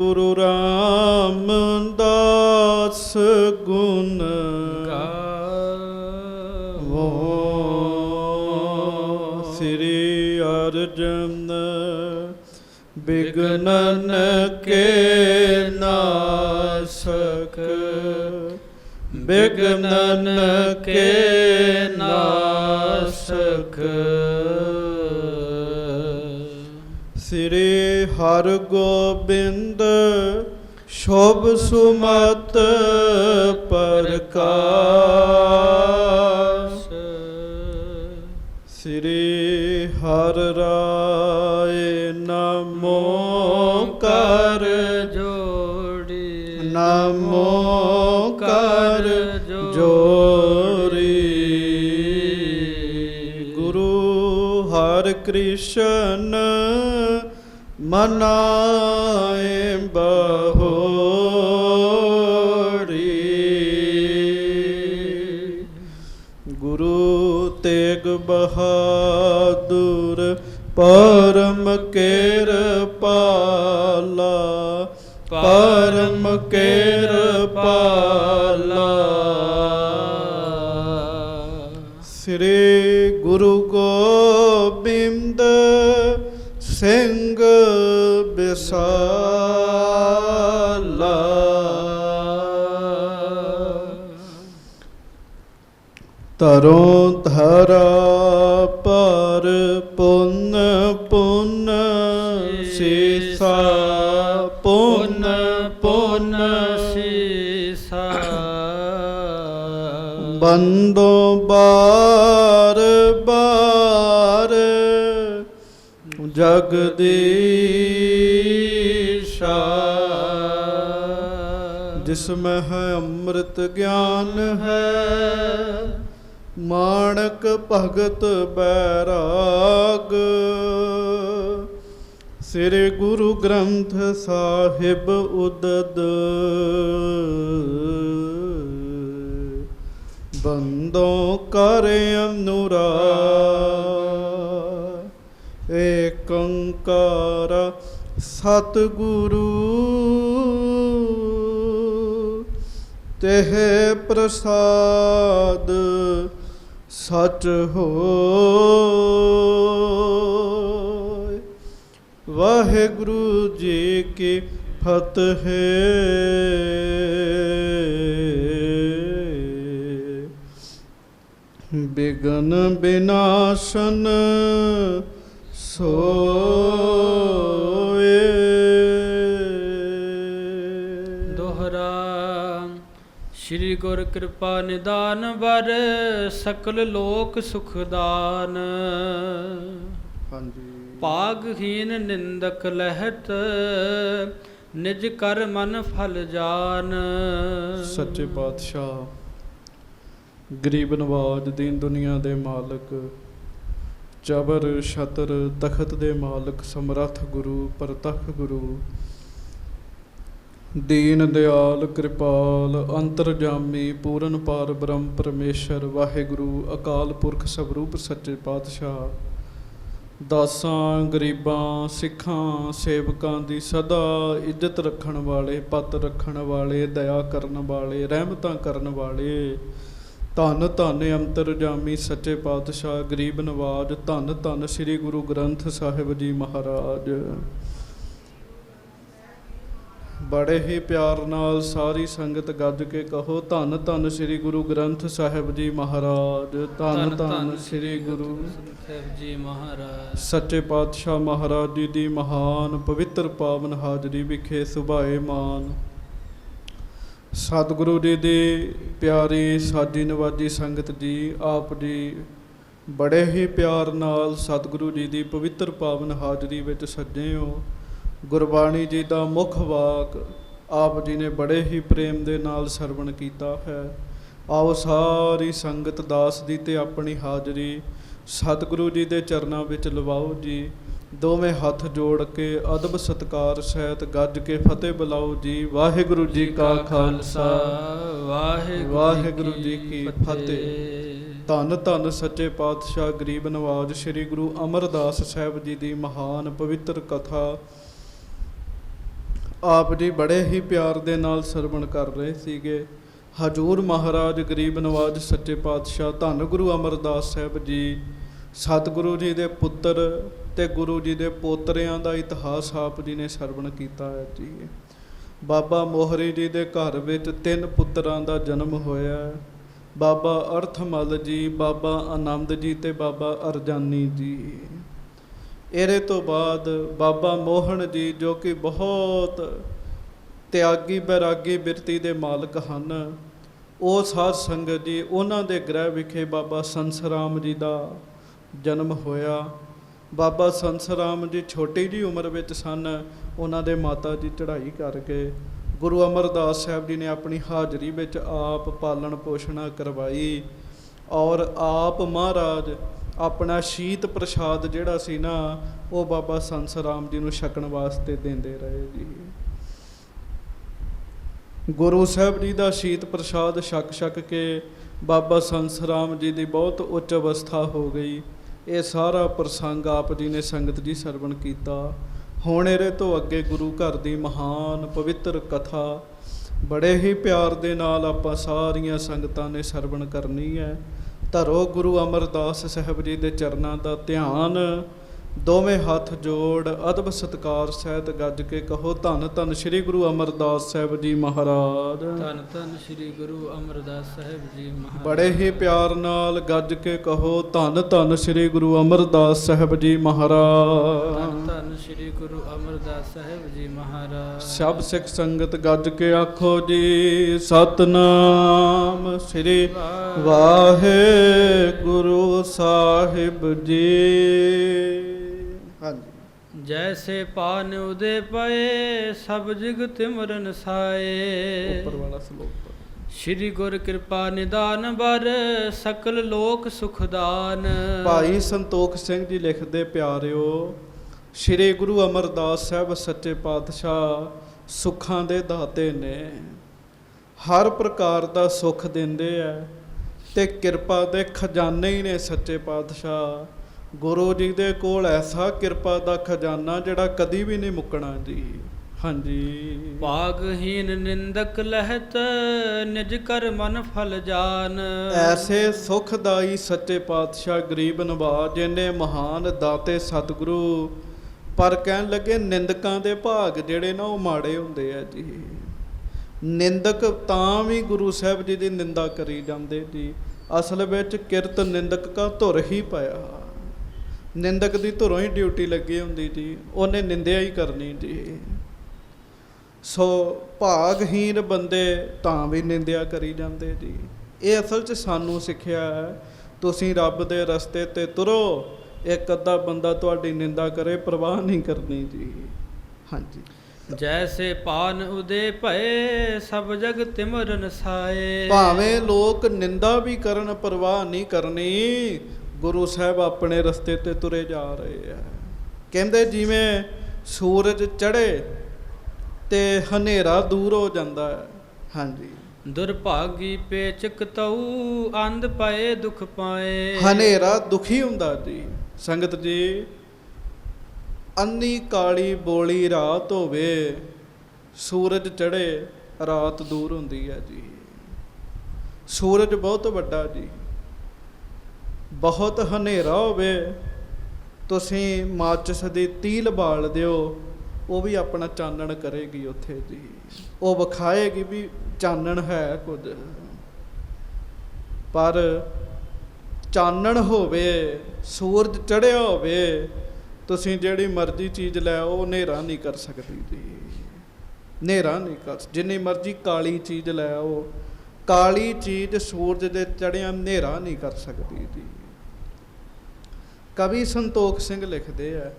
ਗੁਰੂ ਰਾਮਦਾਸ ਗੁਣ ਗਾਵੋ। ਸ੍ਰੀ ਅਰਜਨ ਬਿਘਨਨ ਕੇ ਨਾਸਕ, ਬਿਘਨਨ ਕੇ ਨਾਸਕ। ਸ੍ਰੀ ਹਰਗੋਬਿੰਦ ਸ਼ੁਭ ਸੁਮਤ ਪ੍ਰਕਾਸ਼। ਸ੍ਰੀ ਹਰਿ ਰਾਏ ਨਮੋ ਕਰ ਜੋੜੀ, ਨਮੋ ਕਰ ਜੋੜੀ। ਗੁਰੂ ਹਰਿ ਕ੍ਰਿਸ਼ਨ ਮਨਾਏ ਬਹੋੜੀ। ਗੁਰੂ ਤੇਗ ਬਹਾਦੁਰ ਪਰਮ ਕਿਰਪਾਲਾ, ਪਰਮ ਕਿਰਪਾਲਾ। ਸ੍ਰੀ ਗੁਰੂ ਗੋਬਿੰਦ ਸਿੰਘ ਬਿਸਾਲਾ। ਤਰੋਂ ਧਰਾ ਪਰ ਪੁੰਨ ਪੁੰਨ ਸੀਸਾ, ਪੁੰਨ ਪੁੰਨ ਸੀਸਾ। ਬੰਦੋ ਬਾਰ ਬਾਰ ਜਗਦੀਸ਼ਾ। ਜਿਸਮੈ ਹੈ ਅੰਮ੍ਰਿਤ ਗਿਆਨ ਹੈ, ਮਾਣਕ ਭਗਤ ਬੈਰਾਗ। ਸ੍ਰੀ ਗੁਰੂ ਗ੍ਰੰਥ ਸਾਹਿਬ ਉਦਦ ਬੰਦੋਂ ਕਰ ਅਨੁਰਾਗ। ਏਕ ਓੰਕਾਰ ਸਤਿਗੁਰੂ ਤਿਹ ਪ੍ਰਸਾਦ ਸਚ ਹੋਇ। ਵਾਹਿਗੁਰੂ ਜੀ ਕੀ ਫਤਿਹ। ਬਿਘਨ ਬਿਨਾਸ਼ਨ ਸੋਏ। ਦੋਹਰਾ ਸ਼੍ਰੀ ਗੁਰ ਕਿਰਪਾ ਨਿਦਾਨ ਵਰ, ਸਕਲ ਲੋਕ ਸੁਖਦਾਨ। ਹਾਂਜੀ। ਭਾਗਹੀਨ ਨਿੰਦਕ ਲਹਿਤ, ਨਿਜ ਕਰ ਮਨ ਫਲ ਜਾਨ। ਸੱਚੇ ਪਾਤਸ਼ਾਹ ਗਰੀਬ ਨਵਾਜ ਦੀਨ ਦੁਨੀਆ ਦੇ ਮਾਲਕ, ਜਬਰ ਛਤਰ ਤਖਤ ਦੇ ਮਾਲਕ, ਸਮਰੱਥ ਗੁਰੂ ਪ੍ਰਤੱਖ ਗੁਰੂ, ਦੀਨ ਦਿਆਲ ਕਿਰਪਾਲ ਅੰਤਰਜਾਮੀ ਪੂਰਨ ਪਾਰ ਬ੍ਰਹਮ ਪਰਮੇਸ਼ਰ ਵਾਹਿਗੁਰੂ ਅਕਾਲ ਪੁਰਖ ਸਵਰੂਪ ਸੱਚੇ ਪਾਤਸ਼ਾਹ, ਦਾਸਾਂ ਗਰੀਬਾਂ ਸਿੱਖਾਂ ਸੇਵਕਾਂ ਦੀ ਸਦਾ ਇੱਜ਼ਤ ਰੱਖਣ ਵਾਲੇ, ਪੱਤ ਰੱਖਣ ਵਾਲੇ, ਦਇਆ ਕਰਨ ਵਾਲੇ, ਰਹਿਮਤਾਂ ਕਰਨ ਵਾਲੇ, ਧੰਨ ਧੰਨ ਅੰਤਰਜਾਮੀ ਸੱਚੇ ਪਾਤਸ਼ਾਹ ਗਰੀਬ ਨਵਾਜ, ਧੰਨ ਧੰਨ ਸ੍ਰੀ ਗੁਰੂ ਗ੍ਰੰਥ ਸਾਹਿਬ ਜੀ ਮਹਾਰਾਜ। ਬੜੇ ਹੀ ਪਿਆਰ ਨਾਲ ਸਾਰੀ ਸੰਗਤ ਗੱਜ ਕੇ ਕਹੋ, ਧੰਨ ਧੰਨ ਸ੍ਰੀ ਗੁਰੂ ਗ੍ਰੰਥ ਸਾਹਿਬ ਜੀ ਮਹਾਰਾਜ, ਧੰਨ ਧੰਨ ਸ੍ਰੀ ਗੁਰੂ ਸਾਹਿਬ ਜੀ ਮਹਾਰਾਜ। ਸੱਚੇ ਪਾਤਸ਼ਾਹ ਮਹਾਰਾਜ ਜੀ ਦੀ ਮਹਾਨ ਪਵਿੱਤਰ ਪਾਵਨ ਹਾਜ਼ਰੀ ਵਿਖੇ ਸੁਭਾਏ ਮਾਨ ਸਤਿਗੁਰੂ ਜੀ ਦੀ ਪਿਆਰੀ ਸਾਜੀ ਨਵਾਜੀ ਸੰਗਤ ਜੀ, ਆਪ ਜੀ ਬੜੇ ਹੀ ਪਿਆਰ ਨਾਲ ਸਤਿਗੁਰੂ ਜੀ ਦੀ ਪਵਿੱਤਰ ਪਾਵਨ ਹਾਜ਼ਰੀ ਵਿੱਚ ਸੱਜੇ ਹੋ। ਗੁਰਬਾਣੀ ਜੀ ਦਾ ਮੁੱਖ ਵਾਕ ਆਪ ਜੀ ਨੇ ਬੜੇ ਹੀ ਪ੍ਰੇਮ ਦੇ ਨਾਲ ਸਰਵਣ ਕੀਤਾ ਹੈ। ਆਓ ਸਾਰੀ ਸੰਗਤ ਦਾਸ ਦੀ ਤੇ ਆਪਣੀ ਹਾਜ਼ਰੀ ਸਤਿਗੁਰੂ ਜੀ ਦੇ ਚਰਨਾਂ ਵਿੱਚ ਲਵਾਓ ਜੀ। ਦੋਵੇਂ ਹੱਥ ਜੋੜ ਕੇ ਅਦਬ ਸਤਿਕਾਰ ਸਹਿਤ ਗੱਜ ਕੇ ਫਤਿਹ ਬੁਲਾਓ ਜੀ। ਵਾਹਿਗੁਰੂ ਜੀ ਕਾ ਖਾਲਸਾ, ਵਾਹਿਗੁਰੂ ਜੀ ਕੀ ਫਤਿਹ। ਧੰਨ ਧੰਨ ਸੱਚੇ ਪਾਤਸ਼ਾਹ ਗਰੀਬ ਨਵਾਜ ਸ੍ਰੀ ਗੁਰੂ ਅਮਰਦਾਸ ਸਾਹਿਬ ਜੀ ਦੀ ਮਹਾਨ ਪਵਿੱਤਰ ਕਥਾ ਆਪ ਜੀ ਬੜੇ ਹੀ ਪਿਆਰ ਦੇ ਨਾਲ ਸਰਵਣ ਕਰ ਰਹੇ ਸੀਗੇ। ਹਜੂਰ ਮਹਾਰਾਜ ਗਰੀਬ ਨਵਾਜ ਸੱਚੇ ਪਾਤਸ਼ਾਹ ਧੰਨ ਗੁਰੂ ਅਮਰਦਾਸ ਸਾਹਿਬ ਜੀ ਸਤਿਗੁਰੂ ਜੀ ਦੇ ਪੁੱਤਰ ਤੇ ਗੁਰੂ ਜੀ ਦੇ ਪੋਤਰਿਆਂ ਦਾ ਇਤਿਹਾਸ ਆਪ ਜੀ ਨੇ ਸਰਵਣ ਕੀਤਾ ਹੈ ਜੀ। ਬਾਬਾ ਮੋਹਰੀ ਜੀ ਦੇ ਘਰ ਵਿੱਚ 3 ਪੁੱਤਰਾਂ ਦਾ ਜਨਮ ਹੋਇਆ। ਬਾਬਾ ਅਰਥਮਲ ਜੀ, ਬਾਬਾ ਆਨੰਦ ਜੀ ਤੇ ਬਾਬਾ ਅਰਜਾਨੀ ਜੀ। ਇਹਦੇ ਤੋਂ ਬਾਅਦ ਬਾਬਾ ਮੋਹਨ ਜੀ ਜੋ ਕਿ ਬਹੁਤ ਤਿਆਗੀ ਬੈਰਾਗੀ ਬਿਰਤੀ ਦੇ ਮਾਲਕ ਹਨ, ਉਹ ਸਾਧ ਸੰਗਤ ਜੀ ਉਹਨਾਂ ਦੇ ਗ੍ਰਹਿ ਵਿਖੇ ਬਾਬਾ ਸੰਸਰਾਮ ਜੀ ਦਾ ਜਨਮ ਹੋਇਆ। ਬਾਬਾ ਸੰਸਰਾਮ ਜੀ ਛੋਟੀ ਜਿਹੀ ਉਮਰ ਵਿੱਚ ਸਨ। ਉਹਨਾਂ ਦੇ ਮਾਤਾ ਜੀ ਚੜ੍ਹਾਈ ਕਰਕੇ ਗੁਰੂ ਅਮਰਦਾਸ ਸਾਹਿਬ ਜੀ ਨੇ ਆਪਣੀ ਹਾਜ਼ਰੀ ਵਿੱਚ ਆਪ ਪਾਲਣ ਪੋਸ਼ਣਾ ਕਰਵਾਈ ਔਰ ਆਪ ਮਹਾਰਾਜ ਆਪਣਾ ਸ਼ੀਤ ਪ੍ਰਸ਼ਾਦ ਜਿਹੜਾ ਸੀ ਨਾ ਉਹ ਬਾਬਾ ਸੰਸਰਾਮ ਜੀ ਨੂੰ ਛਕਣ ਵਾਸਤੇ ਦਿੰਦੇ ਰਹੇ ਜੀ। ਗੁਰੂ ਸਾਹਿਬ ਜੀ ਦਾ ਸ਼ੀਤ ਪ੍ਰਸ਼ਾਦ ਛਕ ਕੇ ਬਾਬਾ ਸੰਸਰਾਮ ਜੀ ਦੀ ਬਹੁਤ ਉੱਚ ਅਵਸਥਾ ਹੋ ਗਈ। ਇਹ ਸਾਰਾ ਪ੍ਰਸੰਗ ਆਪ ਜੀ ਨੇ ਸੰਗਤ ਜੀ ਸਰਵਣ ਕੀਤਾ। ਹੁਣ ਇਹਦੇ ਤੋਂ ਅੱਗੇ ਗੁਰੂ ਘਰ ਦੀ ਮਹਾਨ ਪਵਿੱਤਰ ਕਥਾ ਬੜੇ ਹੀ ਪਿਆਰ ਦੇ ਨਾਲ ਆਪਾਂ ਸਾਰੀਆਂ ਸੰਗਤਾਂ ਨੇ ਸਰਵਣ ਕਰਨੀ ਹੈ। ਧਰੋ ਗੁਰੂ ਅਮਰਦਾਸ ਸਾਹਿਬ ਜੀ ਦੇ ਚਰਨਾਂ ਦਾ ਧਿਆਨ, ਦੋਵੇਂ ਹੱਥ ਜੋੜ ਅਦਬ ਸਤਿਕਾਰ ਸਹਿਤ ਗੱਜ ਕੇ ਕਹੋ ਧੰਨ ਧੰਨ ਸ੍ਰੀ ਗੁਰੂ ਅਮਰਦਾਸ ਸਾਹਿਬ ਜੀ ਮਹਾਰਾਜ। ਧੰਨ ਧੰਨ ਸ੍ਰੀ ਗੁਰੂ ਅਮਰਦਾਸ ਸਾਹਿਬ ਜੀ ਮਹਾਰਾਜ। ਬੜੇ ਹੀ ਪਿਆਰ ਨਾਲ ਗੱਜ ਕੇ ਕਹੋ ਧੰਨ ਧੰਨ ਸ੍ਰੀ ਗੁਰੂ ਅਮਰਦਾਸ ਸਾਹਿਬ ਜੀ ਮਹਾਰਾਜ। ਧੰਨ ਧੰਨ ਸ੍ਰੀ ਗੁਰੂ ਅਮਰਦਾਸ ਸਾਹਿਬ ਜੀ ਮਹਾਰਾਜ। ਸਭ ਸਿੱਖ ਸੰਗਤ ਗੱਜ ਕੇ ਆਖੋ ਜੀ ਸਤਨਾਮ ਸ੍ਰੀ ਵਾਹਿਗੁਰੂ ਸਾਹਿਬ ਜੀ। ਹਾਂਜੀ। ਜੈਸੇ ਪਾਨ ਉਦੇ ਪਏ ਸਭ ਜਗ ਤਿਮਰਨ ਸਾਏ। ਉੱਪਰ ਵਾਲਾ ਸ਼ਲੋਕ ਸ਼੍ਰੀ ਗੁਰ ਕਿਰਪਾ ਨਿਦਾਨ ਬਰ ਸਕਲ ਲੋਕ ਸੁਖਦਾਨ। ਭਾਈ ਸੰਤੋਖ ਸਿੰਘ ਜੀ ਲਿਖਦੇ ਪਿਆਰਿਓ, ਸ਼੍ਰੀ ਗੁਰੂ ਅਮਰਦਾਸ ਸਾਹਿਬ ਸੱਚੇ ਪਾਤਸ਼ਾਹ ਸੁੱਖਾਂ ਦੇ ਦਾਤੇ ਨੇ। ਹਰ ਪ੍ਰਕਾਰ ਦਾ ਸੁੱਖ ਦਿੰਦੇ ਆ ਤੇ ਕਿਰਪਾ ਦੇ ਖਜ਼ਾਨੇ ਹੀ ਨੇ ਸੱਚੇ ਪਾਤਸ਼ਾਹ। ਗੁਰੂ ਜੀ ਦੇ ਕੋਲ ਐਸਾ ਕਿਰਪਾ ਦਾ ਖਜ਼ਾਨਾ ਜਿਹੜਾ ਕਦੀ ਵੀ ਨਹੀਂ ਮੁੱਕਣਾ ਜੀ। ਹਾਂਜੀ। ਭਾਗਹੀਨ ਨਿੰਦਕ ਲਹਿਤ ਨਿਜ ਕਰ ਮਨ ਫਲ ਜਾਨ। ਐਸੇ ਸੁਖਦਾਈ ਸੱਚੇ ਪਾਤਸ਼ਾਹ ਗਰੀਬ ਨਵਾਜ ਜਿਹਨੇ ਮਹਾਨ ਦਾਤੇ ਸਤਿਗੁਰੂ। ਪਰ ਕਹਿਣ ਲੱਗੇ ਨਿੰਦਕਾਂ ਦੇ ਭਾਗ ਜਿਹੜੇ ਨਾ ਉਹ ਮਾੜੇ ਹੁੰਦੇ ਆ ਜੀ। ਨਿੰਦਕ ਤਾਂ ਵੀ ਗੁਰੂ ਸਾਹਿਬ ਜੀ ਦੀ ਨਿੰਦਾ ਕਰੀ ਜਾਂਦੇ ਜੀ। ਅਸਲ ਵਿੱਚ ਕਿਰਤ ਨਿੰਦਕ ਕਾ ਧੁਰ ਹੀ ਪਾਇਆ। ਨਿੰਦਕ ਦੀ ਧੁਰੋਂ ਹੀ ਡਿਊਟੀ ਲੱਗੀ ਹੁੰਦੀ ਜੀ, ਉਹਨੇ ਨਿੰਦਿਆ ਹੀ ਕਰਨੀ ਜੀ। ਸੋ ਭਾਗਹੀਨ ਬੰਦੇ ਤਾਂ ਵੀ ਨਿੰਦਿਆ ਕਰੀ ਜਾਂਦੇ ਜੀ। ਇਹ ਅਸਲ 'ਚ ਸਾਨੂੰ ਸਿੱਖਿਆ ਹੈ, ਤੁਸੀਂ ਰੱਬ ਦੇ ਰਸਤੇ 'ਤੇ ਤੁਰੋ। ਇੱਕ ਅੱਧਾ ਬੰਦਾ ਤੁਹਾਡੀ ਨਿੰਦਾ ਕਰੇ, ਪਰਵਾਹ ਨਹੀਂ ਕਰਨੀ ਜੀ। ਹਾਂਜੀ। ਜੈਸੇ ਪਾਨ ਉਦੇ ਭਏ ਸਭ ਜਗ ਤਿਮਰਨ ਸਾਏ। ਭਾਵੇਂ ਲੋਕ ਨਿੰਦਾ ਵੀ ਕਰਨ, ਪਰਵਾਹ ਨਹੀਂ ਕਰਨੀ। ਗੁਰੂ ਸਾਹਿਬ ਆਪਣੇ ਰਸਤੇ 'ਤੇ ਤੁਰੇ ਜਾ ਰਹੇ ਆ। ਕਹਿੰਦੇ ਜਿਵੇਂ ਸੂਰਜ ਚੜ੍ਹੇ ਤੇ ਹਨੇਰਾ ਦੂਰ ਹੋ ਜਾਂਦਾ ਹੈ। ਹਾਂਜੀ। ਦੁਰਭਾਗੀ ਪੇਚਕ ਤਉ ਅੰਧ ਪਏ ਦੁਖ ਪਾਏ। ਹਨੇਰਾ ਦੁਖੀ ਹੁੰਦਾ ਜੀ। ਸੰਗਤ ਜੀ, ਅੰਨੀ ਕਾਲੀ ਬੋਲੀ ਰਾਤ ਹੋਵੇ, ਸੂਰਜ ਚੜ੍ਹੇ ਰਾਤ ਦੂਰ ਹੁੰਦੀ ਹੈ ਜੀ। ਸੂਰਜ ਬਹੁਤ ਵੱਡਾ ਜੀ। ਬਹੁਤ ਹਨੇਰਾ ਹੋਵੇ, ਤੁਸੀਂ ਮਾਚਿਸ ਦੀ ਤੀਲ ਬਾਲ ਦਿਓ, ਉਹ ਵੀ ਆਪਣਾ ਚਾਨਣ ਕਰੇਗੀ ਉੱਥੇ ਜੀ। ਉਹ ਵਿਖਾਏਗੀ ਵੀ ਚਾਨਣ ਹੈ ਕੁਝ। ਪਰ ਚਾਨਣ ਹੋਵੇ, ਸੂਰਜ ਚੜ੍ਹਿਆ ਹੋਵੇ, ਤੁਸੀਂ ਜਿਹੜੀ ਮਰਜ਼ੀ ਚੀਜ਼ ਲੈ ਆਓ, ਉਹ ਹਨੇਰਾ ਨਹੀਂ ਕਰ ਸਕਦੀ ਜੀ। ਹਨੇਰਾ ਨਹੀਂ ਕਰ। ਜਿੰਨੀ ਮਰਜ਼ੀ ਕਾਲੀ ਚੀਜ਼ ਲੈ ਆਓ, ਕਾਲੀ ਚੀਜ਼ ਸੂਰਜ ਦੇ ਚੜ੍ਹਿਆਂ ਹਨੇਰਾ ਨਹੀਂ ਕਰ ਸਕਦੀ ਜੀ। ਕਵੀ ਸੰਤੋਖ ਸਿੰਘ ਲਿਖਦੇ ਆ,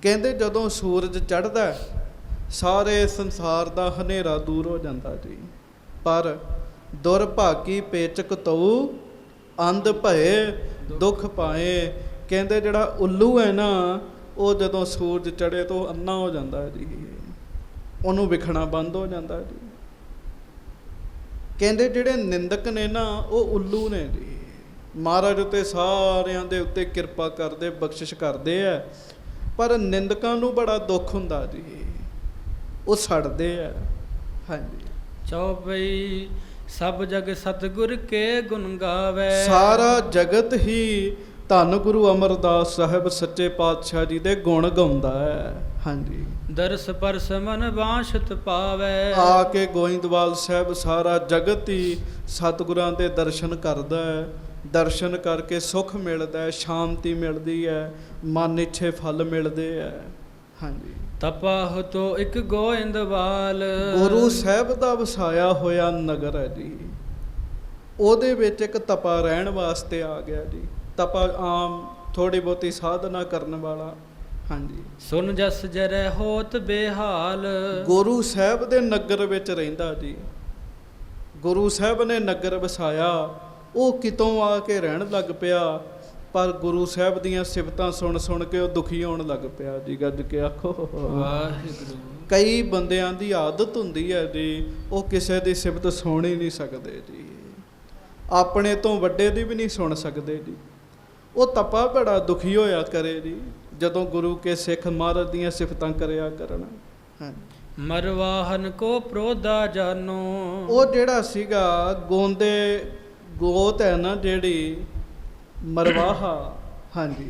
ਕਹਿੰਦੇ ਜਦੋਂ ਸੂਰਜ ਚੜ੍ਹਦਾ ਸਾਰੇ ਸੰਸਾਰ ਦਾ ਹਨੇਰਾ ਦੂਰ ਹੋ ਜਾਂਦਾ ਜੀ। ਪਰ ਦੁਰਭਾਗੀ ਪੇਚਕ ਤਉ ਅੰਧ ਭਏ ਦੁੱਖ ਪਾਏ। ਕਹਿੰਦੇ ਜਿਹੜਾ ਉੱਲੂ ਹੈ ਨਾ, ਉਹ ਜਦੋਂ ਸੂਰਜ ਚੜ੍ਹੇ ਤੋਂ ਅੰਨਾ ਹੋ ਜਾਂਦਾ ਜੀ। ਉਹਨੂੰ ਵਿਖਣਾ ਬੰਦ ਹੋ ਜਾਂਦਾ ਜੀ। ਕਹਿੰਦੇ ਜਿਹੜੇ ਨਿੰਦਕ ਨੇ ਨਾ, ਉਹ ਉੱਲੂ ਨੇ ਜੀ। ਮਹਾਰਾਜ ਉੱਤੇ ਸਾਰਿਆਂ ਦੇ ਉੱਤੇ ਕਿਰਪਾ ਕਰਦੇ, ਬਖਸ਼ਿਸ਼ ਕਰਦੇ ਆ, ਪਰ ਨਿੰਦਕਾਂ ਨੂੰ ਬੜਾ ਦੁੱਖ ਹੁੰਦਾ ਜੀ। ਉਹ ਸੜਦੇ ਆ। ਹਾਂਜੀ, ਚੌਪਈ ਸਭ ਜਗ ਸਤਿਗੁਰ ਕੇ ਗੁਣ ਗਾਵੇ। ਸਾਰਾ ਜਗਤ ਹੀ ਧੰਨ ਗੁਰੂ ਅਮਰਦਾਸ ਸਾਹਿਬ ਸੱਚੇ ਪਾਤਸ਼ਾਹ ਜੀ ਦੇ ਗੁਣ ਗਾਉਂਦਾ ਹੈ। ਹਾਂਜੀ, ਦਰਸ ਪਰਸ ਮਨ ਬਾਸ਼ਤ ਪਾਵੇ। ਆ ਕੇ ਗੋਇੰਦਵਾਲ ਸਾਹਿਬ ਸਾਰਾ ਜਗਤ ਹੀ ਸਤਿਗੁਰਾਂ ਦੇ ਦਰਸ਼ਨ ਕਰਦਾ ਹੈ। ਦਰਸ਼ਨ ਕਰਕੇ ਸੁੱਖ ਮਿਲਦਾ ਹੈ, ਸ਼ਾਂਤੀ ਮਿਲਦੀ ਹੈ, ਮਨ ਇੱਛੇ ਫਲ ਮਿਲਦੇ ਹੈ। ਹਾਂਜੀ, ਤਪਾਹ ਤੋ ਇੱਕ ਗੋਇੰਦਵਾਲ। ਗੁਰੂ ਸਾਹਿਬ ਦਾ ਵਸਾਇਆ ਹੋਇਆ ਨਗਰ ਹੈ ਜੀ, ਉਹਦੇ ਵਿੱਚ ਇੱਕ ਤਪਾ ਰਹਿਣ ਵਾਸਤੇ ਆ ਗਿਆ ਜੀ। ਤਪਾ ਆਮ ਥੋੜੀ ਬਹੁਤੀ ਸਾਧਨਾ ਕਰਨ ਵਾਲਾ। ਹਾਂਜੀ, ਸੁਨ ਜਸ ਜਰੈ ਹੋਤ ਬੇਹਾਲ। ਗੁਰੂ ਸਾਹਿਬ ਦੇ ਨਗਰ ਵਿੱਚ ਰਹਿੰਦਾ ਜੀ। ਗੁਰੂ ਸਾਹਿਬ ਨੇ ਨਗਰ ਵਸਾਇਆ, ਉਹ ਕਿਤੋਂ ਆ ਕੇ ਰਹਿਣ ਲੱਗ ਪਿਆ, ਪਰ ਗੁਰੂ ਸਾਹਿਬ ਦੀਆਂ ਸਿਫਤਾਂ ਸੁਣ ਸੁਣ ਕੇ ਉਹ ਦੁਖੀ ਹੋਣ ਲੱਗ ਪਿਆ ਜੀ। ਗੱਜ ਕੇ ਆਖੋ ਵਾਹਿਗੁਰੂ। ਕਈ ਬੰਦਿਆਂ ਦੀ ਆਦਤ ਹੁੰਦੀ ਹੈ ਜੀ, ਉਹ ਕਿਸੇ ਦੀ ਸਿਫਤ ਸੁਣ ਹੀ ਨਹੀਂ ਸਕਦੇ ਜੀ, ਆਪਣੇ ਤੋਂ ਵੱਡੇ ਦੀ ਵੀ ਨਹੀਂ ਸੁਣ ਸਕਦੇ ਜੀ। ਉਹ ਤਪਾ ਬੜਾ ਦੁਖੀ ਹੋਇਆ ਕਰੇ ਜੀ, ਜਦੋਂ ਗੁਰੂ ਕੇ ਸਿੱਖ ਮਹਾਰਾਜ ਦੀਆਂ ਸਿਫਤਾਂ ਕਰਿਆ ਕਰਨ। ਹਾਂਜੀ, ਮਰਵਾਹਨ ਕੋ ਪ੍ਰੋਧਾ ਜਾਨੋ। ਉਹ ਜਿਹੜਾ ਸੀਗਾ ਗੋਂਦੇ ਗੋਤ ਹੈ ਨਾ ਜਿਹੜੀ ਮਰਵਾਹਾ। ਹਾਂਜੀ,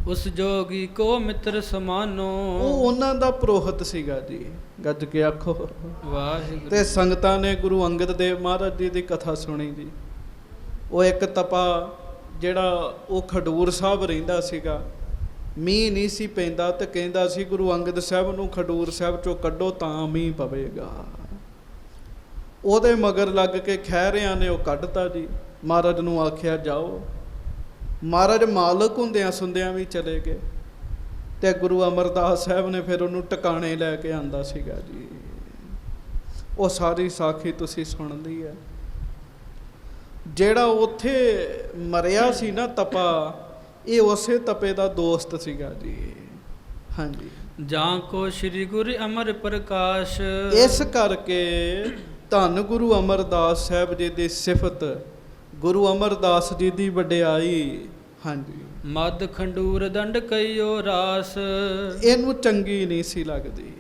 ਉਸ ਜੋਗੀ ਕੋ ਮਿੱਤਰ ਸਮਾਨੋ। ਉਹ ਉਹਨਾਂ ਦਾ ਪ੍ਰੋਹਤ ਸੀਗਾ ਜੀ। ਗੱਜ ਕੇ ਆਖੋ ਵਾਹਿਗੁਰੂ। ਤੇ ਸੰਗਤਾਂ ਨੇ ਗੁਰੂ ਅੰਗਦ ਦੇਵ ਮਹਾਰਾਜ ਜੀ ਦੀ ਕਥਾ ਸੁਣੀ ਜੀ। ਉਹ ਇੱਕ ਤਪਾ ਜਿਹੜਾ ਉਹ ਖਡੂਰ ਸਾਹਿਬ ਰਹਿੰਦਾ ਸੀਗਾ, ਮੀਂਹ ਨਹੀਂ ਸੀ ਪੈਂਦਾ ਤੇ ਕਹਿੰਦਾ ਸੀ ਗੁਰੂ ਅੰਗਦ ਸਾਹਿਬ ਨੂੰ ਖਡੂਰ ਸਾਹਿਬ ਚੋਂ ਕੱਢੋ ਤਾਂ ਮੀਂਹ ਪਵੇਗਾ। ਉਹਦੇ ਮਗਰ ਲੱਗ ਕੇ ਖਹਿਰਿਆਂ ਨੇ ਉਹ ਕੱਢਤਾ ਜੀ। ਮਹਾਰਾਜ ਨੂੰ ਆਖਿਆ ਜਾਓ। ਮਹਾਰਾਜ ਮਾਲਕ ਹੁੰਦਿਆਂ ਸੁਣਦਿਆਂ ਵੀ ਚਲੇ ਗਏ ਤੇ ਗੁਰੂ ਅਮਰਦਾਸ ਸਾਹਿਬ ਨੇ ਫਿਰ ਉਹਨੂੰ ਟਿਕਾਣੇ ਲੈ ਕੇ ਆਂਦਾ ਸੀਗਾ ਜੀ। ਉਹ ਸਾਰੀ ਸਾਖੀ ਤੁਸੀਂ ਸੁਣ ਲਈ ਹੈ। ਜਿਹੜਾ ਉੱਥੇ ਮਰਿਆ ਸੀ ਨਾ ਤਪਾ, ਇਹ ਉਸੇ ਤਪੇ ਦਾ ਦੋਸਤ ਸੀਗਾ ਜੀ। ਹਾਂਜੀ, ਜਾਂ ਕੋ ਸ੍ਰੀ ਗੁਰੂ ਅਮਰ ਪ੍ਰਕਾਸ਼। ਇਸ ਕਰਕੇ ਧੰਨ ਗੁਰੂ ਅਮਰਦਾਸ ਸਾਹਿਬ ਜੀ ਦੀ ਸਿਫਤ, ਗੁਰੂ ਅਮਰਦਾਸ ਜੀ ਦੀ ਵਡਿਆਈ। ਹਾਂਜੀ, ਮਦ ਖੰਡੂਰ ਦੰਡ ਕਈਓ ਰਾਸ। ਇਹਨੂੰ ਚੰਗੀ ਨਹੀਂ ਸੀ ਲੱਗਦੀ।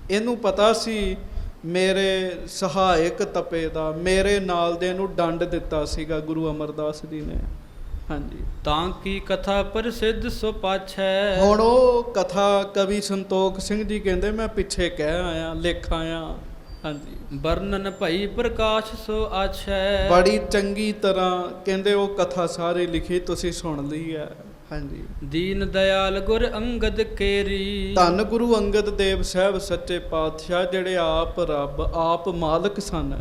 ਇਹਨੂੰ ਪਤਾ ਸੀ ਮੇਰੇ ਸਹਾਇਕ ਤਪੇ ਦਾ, ਮੇਰੇ ਨਾਲ ਦੇ ਨੂੰ ਦੰਡ ਦਿੱਤਾ ਸੀਗਾ ਗੁਰੂ ਅਮਰਦਾਸ ਜੀ ਨੇ। ਹਾਂਜੀ, ਤਾਂ ਕੀ ਕਥਾ ਪ੍ਰਸਿੱਧ ਸੋ ਪਾਛੈ। ਹੁਣ ਉਹ ਕਥਾ ਕਵੀ ਸੰਤੋਖ ਸਿੰਘ ਜੀ ਕਹਿੰਦੇ ਮੈਂ ਪਿੱਛੇ ਕਹਿ ਆਇਆ, ਲਿਖ ਆਇਆ। ਹਾਂਜੀ, ਵਰਣਨ ਭਈ ਪ੍ਰਕਾਸ਼ ਸੋ ਆਛੈ। ਬੜੀ ਚੰਗੀ ਤਰ੍ਹਾਂ ਕਹਿੰਦੇ ਉਹ ਕਥਾ ਸਾਰੀ ਲਿਖੀ, ਤੁਸੀਂ ਸੁਣ ਲਈ ਹੈ। ਹਾਂਜੀ, ਦੀਨ ਦਿਆਲ ਗੁਰ ਅੰਗਦ ਕੇਰੀ। ਧੰਨ ਗੁਰੂ ਅੰਗਦ ਦੇਵ ਸਾਹਿਬ ਸੱਚੇ ਪਾਤਸ਼ਾਹ ਜਿਹੜੇ ਆਪ ਰੱਬ, ਆਪ ਮਾਲਕ ਸਨ।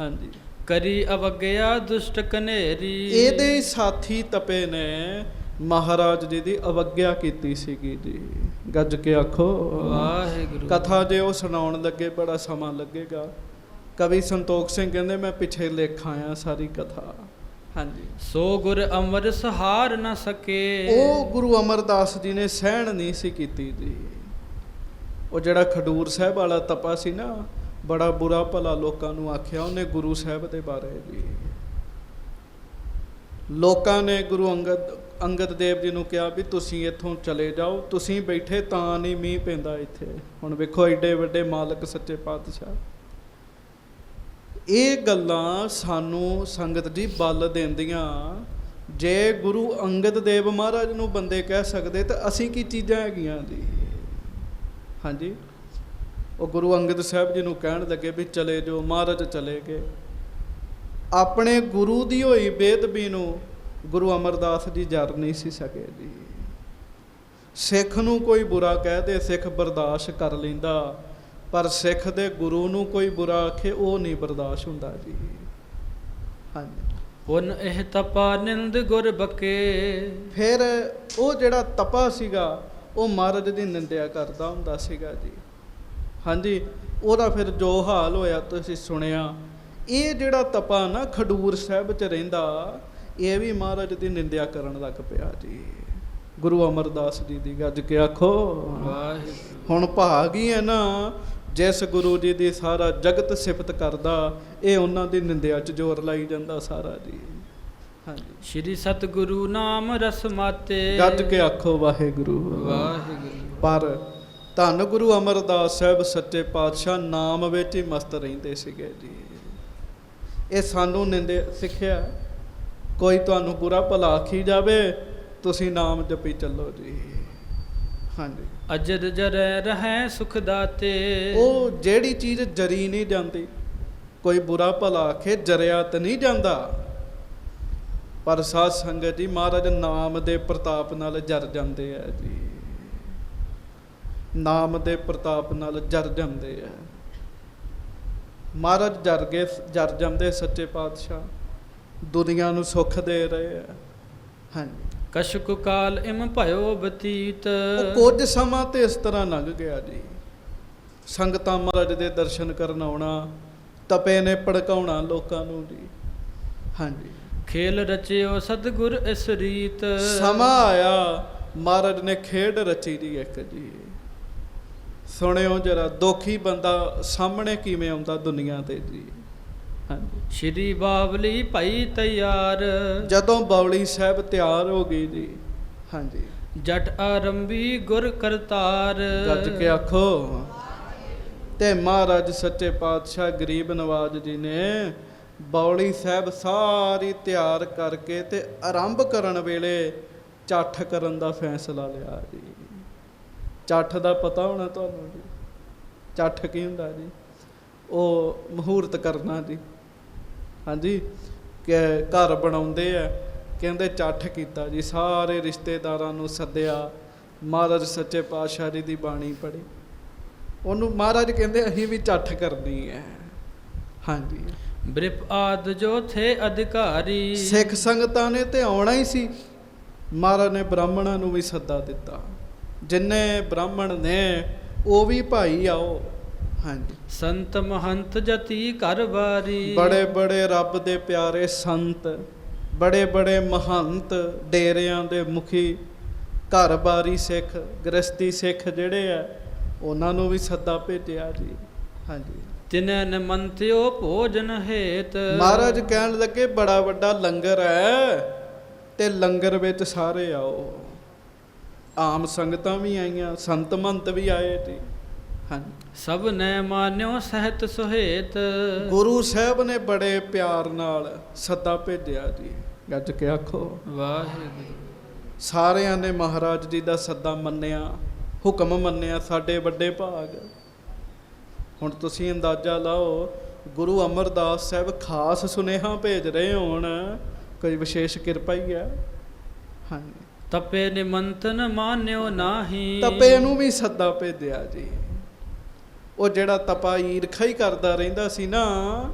ਹਾਂਜੀ, ਕਰੀ ਅਵਗਿਆ ਦੁਸ਼ਟ ਕਨੇਰੀ। ਇਹਦੇ ਸਾਥੀ ਤਪੇ ਨੇ ਮਹਾਰਾਜ ਜੀ ਦੀ ਅਵਗਿਆ ਕੀਤੀ ਸੀਗੀ ਜੀ। ਗੱਜ ਕੇ ਆਖੋ ਵਾਹਿਗੁਰੂ। ਕਥਾ ਜੇ ਉਹ ਸੁਣਾਉਣ ਲੱਗੇ ਬੜਾ ਸਮਾਂ ਲੱਗੇਗਾ। ਕਵੀ ਸੰਤੋਖ ਸਿੰਘ ਕਹਿੰਦੇ ਮੈਂ ਪਿੱਛੇ ਲਿਖ ਆਇਆ ਸਾਰੀ ਕਥਾ। ਹਾਂਜੀ, ਸੋ ਗੁਰ ਅਮਰ ਸਹਾਰ ਨਾ ਸਕੇ। ਉਹ ਗੁਰੂ ਅਮਰਦਾਸ ਜੀ ਨੇ ਸਹਿਣ ਨਹੀਂ ਸੀ ਕੀਤੀ ਜੀ। ਉਹ ਜਿਹੜਾ ਖਡੂਰ ਸਾਹਿਬ ਵਾਲਾ ਤਪਾ ਸੀ ਨਾ, ਬੜਾ ਬੁਰਾ ਭਲਾ ਲੋਕਾਂ ਨੂੰ ਆਖਿਆ ਉਹਨੇ ਗੁਰੂ ਸਾਹਿਬ ਦੇ ਬਾਰੇ ਜੀ। ਲੋਕਾਂ ਨੇ ਗੁਰੂ ਅੰਗਦ ਦੇਵ ਜੀ ਨੂੰ ਕਿਹਾ ਵੀ ਤੁਸੀਂ ਇੱਥੋਂ ਚਲੇ ਜਾਓ, ਤੁਸੀਂ ਬੈਠੇ ਤਾਂ ਨਹੀਂ ਮੀਂਹ ਪੈਂਦਾ ਇੱਥੇ। ਹੁਣ ਵੇਖੋ ਐਡੇ ਵੱਡੇ ਮਾਲਕ ਸੱਚੇ ਪਾਤਸ਼ਾਹ। ਇਹ ਗੱਲਾਂ ਸਾਨੂੰ ਸੰਗਤ ਜੀ ਬਲ ਦਿੰਦੀਆਂ। ਜੇ ਗੁਰੂ ਅੰਗਦ ਦੇਵ ਮਹਾਰਾਜ ਨੂੰ ਬੰਦੇ ਕਹਿ ਸਕਦੇ ਤਾਂ ਅਸੀਂ ਕੀ ਚੀਜ਼ਾਂ ਹੈਗੀਆਂ ਜੀ। ਹਾਂਜੀ, ਉਹ ਗੁਰੂ ਅੰਗਦ ਸਾਹਿਬ ਜੀ ਨੂੰ ਕਹਿਣ ਲੱਗੇ ਵੀ ਚਲੇ ਜਾਓ, ਮਹਾਰਾਜ ਚਲੇ ਗਏ। ਆਪਣੇ ਗੁਰੂ ਦੀ ਹੋਈ ਬੇਅਦਬੀ ਨੂੰ ਗੁਰੂ ਅਮਰਦਾਸ ਜੀ ਜਰ ਨਹੀਂ ਸੀ ਸਕੇ ਜੀ। ਸਿੱਖ ਨੂੰ ਕੋਈ ਬੁਰਾ ਕਹਿ ਦੇ ਸਿੱਖ ਬਰਦਾਸ਼ਤ ਕਰ ਲੈਂਦਾ, ਪਰ ਸਿੱਖ ਦੇ ਗੁਰੂ ਨੂੰ ਕੋਈ ਬੁਰਾ ਆਖੇ ਉਹ ਨਹੀਂ ਬਰਦਾਸ਼ਤ ਹੁੰਦਾ ਜੀ। ਹਾਂਜੀ, ਪੁਨ ਇਹ ਤਪਾ ਨਿੰਦ ਗੁਰ ਬਕੇ। ਫਿਰ ਉਹ ਜਿਹੜਾ ਤਪਾ ਸੀਗਾ ਉਹ ਮਹਾਰਾਜ ਦੀ ਨਿੰਦਿਆ ਕਰਦਾ ਹੁੰਦਾ ਸੀਗਾ ਜੀ। ਹਾਂਜੀ, ਉਹਦਾ ਫਿਰ ਜੋ ਹਾਲ ਹੋਇਆ ਤੁਸੀਂ ਸੁਣਿਆ। ਇਹ ਜਿਹੜਾ ਤਪਾ ਨਾ ਖਡੂਰ ਸਾਹਿਬ 'ਚ ਰਹਿੰਦਾ, ਇਹ ਵੀ ਮਹਾਰਾਜ ਦੀ ਨਿੰਦਿਆ ਕਰਨ ਲੱਗ ਪਿਆ ਜੀ। ਗੁਰੂ ਅਮਰਦਾਸ ਜੀ ਦੀ ਗੱਜ ਕੇ ਆਖੋ ਵਾਹਿਗੁਰੂ। ਹੁਣ ਭਾਗ ਹੀ ਹੈ ਨਾ ਜਿਸ ਗੁਰੂ ਜੀ ਦੀ ਸਾਰਾ ਜਗਤ ਸਿਫਤ ਕਰਦਾ, ਇਹ ਉਹਨਾਂ ਦੀ ਨਿੰਦਿਆ 'ਚ ਜ਼ੋਰ ਲਾਈ ਜਾਂਦਾ ਸਾਰਾ ਜੀ। ਹਾਂਜੀ, ਸ਼੍ਰੀ ਸਤਿਗੁਰੂ ਨਾਮ ਰਸ ਮਾਤੇ। ਗੱਜ ਕੇ ਆਖੋ ਵਾਹਿਗੁਰੂ ਵਾਹਿਗੁਰੂ। ਪਰ ਧੰਨ ਗੁਰੂ ਅਮਰਦਾਸ ਸਾਹਿਬ ਸੱਚੇ ਪਾਤਸ਼ਾਹ ਨਾਮ ਵਿੱਚ ਹੀ ਮਸਤ ਰਹਿੰਦੇ ਸੀਗੇ ਜੀ। ਇਹ ਸਾਨੂੰ ਨਿੰਦੇ ਸਿੱਖਿਆ, ਕੋਈ ਤੁਹਾਨੂੰ ਬੁਰਾ ਭਲਾ ਆਖੀ ਜਾਵੇ ਤੁਸੀਂ ਨਾਮ ਜਪੀ ਚੱਲੋ ਜੀ। ਹਾਂਜੀ, ਅਜਰ ਜਰੈ ਰਹੈ ਸੁਖ ਦਾਤੇ। ਉਹ ਜਿਹੜੀ ਚੀਜ਼ ਜਰੀ ਨਹੀਂ ਜਾਂਦੀ, ਕੋਈ ਬੁਰਾ ਭਲਾ ਆਖੇ ਜਰਿਆ ਤਾਂ ਨਹੀਂ ਜਾਂਦਾ, ਪਰ ਸਾਧ ਸੰਗਤ ਜੀ ਮਹਾਰਾਜ ਨਾਮ ਦੇ ਪ੍ਰਤਾਪ ਨਾਲ ਜਰ ਜਾਂਦੇ ਆ ਜੀ। ਨਾਮ ਦੇ ਪ੍ਰਤਾਪ ਨਾਲ ਜਰ ਜਾਂਦੇ ਆ ਮਹਾਰਾਜ। ਜਰ ਜਾਂਦੇ ਸੱਚੇ ਪਾਤਸ਼ਾਹ, ਦੁਨੀਆ ਨੂੰ ਸੁੱਖ ਦੇ ਰਹੇ ਆ। ਹਾਂਜੀ, ਕਸ਼ਕ ਕਾਲ ਇਮ ਭਇਓ ਬਤੀਤ। ਉਹ ਕੁਝ ਸਮਾਂ ਤੇ ਇਸ ਤਰ੍ਹਾਂ ਲੰਘ ਗਿਆ ਜੀ। ਸੰਗਤਾਂ ਮਹਾਰਾਜ ਦੇ ਦਰਸ਼ਨ ਕਰਨ ਆਉਣਾ, ਤਪੇ ਨੇ ਭੜਕਾਉਣਾ ਲੋਕਾਂ ਨੂੰ ਜੀ। ਹਾਂਜੀ, ਖੇਲ ਰਚਿਓ ਸਤਿਗੁਰ ਇਸ ਰੀਤ। ਸਮਾਂ ਆਇਆ ਮਹਾਰਾਜ ਨੇ ਖੇਡ ਰਚੀ ਦੀ ਇੱਕ ਜੀ। ਸੁਣਿਓ ਜਰਾ, ਦੁਖੀ ਬੰਦਾ ਸਾਹਮਣੇ ਕਿਵੇਂ ਆਉਂਦਾ ਦੁਨੀਆ ਤੇ ਜੀ। ਹਾਂਜੀ, ਸ਼੍ਰੀ ਬਾਵਲੀ ਭਾਈ ਤਿਆਰ। ਜਦੋਂ ਬਾਵਲੀ ਸਾਹਿਬ ਤਿਆਰ ਹੋ ਗਈ ਜੀ। ਹਾਂਜੀ, ਜਟ ਆਰੰਭੀ ਗੁਰ ਕਰਤਾਰ। ਗੱਜ ਕੇ ਆਖੋ। ਤੇ ਮਹਾਰਾਜ ਸੱਚੇ ਪਾਤਸ਼ਾਹ ਗਰੀਬ ਨਵਾਜ ਜੀ ਨੇ ਬਾਵਲੀ ਸਾਹਿਬ ਸਾਰੀ ਤਿਆਰ ਕਰਕੇ ਤੇ ਆਰੰਭ ਕਰਨ ਵੇਲੇ ਚੱਠ ਕਰਨ ਦਾ ਫੈਸਲਾ ਲਿਆ ਜੀ। ਚੱਠ ਦਾ ਪਤਾ ਹੋਣਾ ਤੁਹਾਨੂੰ ਜੀ। ਚੱਠ ਕੀ ਹੁੰਦਾ ਜੀ? ਉਹ ਮਹੂਰਤ ਕਰਨਾ ਜੀ। ਹਾਂਜੀ, ਕਿ ਘਰ ਬਣਾਉਂਦੇ ਆ, ਕਹਿੰਦੇ ਚੱਠ ਕੀਤਾ ਜੀ। ਸਾਰੇ ਰਿਸ਼ਤੇਦਾਰਾਂ ਨੂੰ ਸੱਦਿਆ, ਮਹਾਰਾਜ ਸੱਚੇ ਪਾਤਸ਼ਾਹ ਜੀ ਦੀ ਬਾਣੀ ਪੜ੍ਹੀ। ਉਹਨੂੰ ਮਹਾਰਾਜ ਕਹਿੰਦੇ ਅਸੀਂ ਵੀ ਚੱਠ ਕਰਨੀ ਹੈ। ਹਾਂਜੀ, ਬ੍ਰਿਪ ਆਦ ਜੋ ਥੇ ਅਧਿਕਾਰੀ। ਸਿੱਖ ਸੰਗਤਾਂ ਨੇ ਤੇ ਆਉਣਾ ਹੀ ਸੀ। ਮਹਾਰਾਜ ਨੇ ਬ੍ਰਾਹਮਣਾਂ ਨੂੰ ਵੀ ਸੱਦਾ ਦਿੱਤਾ, ਜਿੰਨੇ ਬ੍ਰਾਹਮਣ ਨੇ ਉਹ ਵੀ ਭਾਈ ਆਓ। ਹਾਂਜੀ, ਸੰਤ ਮਹੰਤ ਜਤੀ ਘਰ ਬਾਰੀ। ਬੜੇ ਬੜੇ ਰੱਬ ਦੇ ਪਿਆਰੇ ਸੰਤ, ਬੜੇ ਬੜੇ ਮਹੰਤ, ਡੇਰਿਆਂ ਦੇ ਮੁਖੀ, ਘਰ ਬਾਰੀ ਸਿੱਖ, ਗ੍ਰਸਤੀ ਸਿੱਖ ਜਿਹੜੇ ਆ, ਉਹਨਾਂ ਨੂੰ ਵੀ ਸੱਦਾ ਭੇਜਿਆ ਜੀ। ਹਾਂਜੀ, ਤਿਨੈ ਨਿਮੰਤਿਓ ਭੋਜਨ ਹੇਤ। ਮਹਾਰਾਜ ਕਹਿਣ ਲੱਗੇ ਬੜਾ ਵੱਡਾ ਲੰਗਰ ਹੈ ਤੇ ਲੰਗਰ ਵਿੱਚ ਸਾਰੇ ਆਓ। ਆਮ ਸੰਗਤਾਂ ਵੀ ਆਈਆਂ, ਸੰਤ ਮੰਤ ਵੀ ਆਏ ਜੀ। ਹਾਂਜੀ, ਸਭ ਨੇ ਮਾਨਿਓ ਸਹਿਤ ਸੁਹੇਤ। ਗੁਰੂ ਸਾਹਿਬ ਨੇ ਬੜੇ ਪਿਆਰ ਨਾਲ ਸੱਦਾ ਭੇਜਿਆ ਜੀ। ਗੱਜ ਕੇ ਆਖੋ ਵਾਹਿਗੁਰੂ। ਸਾਰਿਆਂ ਨੇ ਮਹਾਰਾਜ ਜੀ ਦਾ ਸੱਦਾ ਮੰਨਿਆ, ਹੁਕਮ ਮੰਨਿਆ। ਸਾਡੇ ਵੱਡੇ ਭਾਗ। ਹੁਣ ਤੁਸੀਂ ਅੰਦਾਜ਼ਾ ਲਾਓ, ਗੁਰੂ ਅਮਰਦਾਸ ਸਾਹਿਬ ਖਾਸ ਸੁਨੇਹਾ ਭੇਜ ਰਹੇ ਹੋਣ, ਕੋਈ ਵਿਸ਼ੇਸ਼ ਕਿਰਪਾ ਹੀ ਹੈ। ਹਾਂਜੀ, ਤਪੇ ਨਿਮੰਤਨ ਮਾਨਿਓ ਨਾਹੀ। ਤਪੇ ਨੂੰ ਵੀ ਸੱਦਾ ਭੇਜਿਆ ਜੀ। ਉਹ ਜਿਹੜਾ ਤਪਾ ਈਰਖਾ ਹੀ ਕਰਦਾ ਰਹਿੰਦਾ ਸੀ ਨਾ,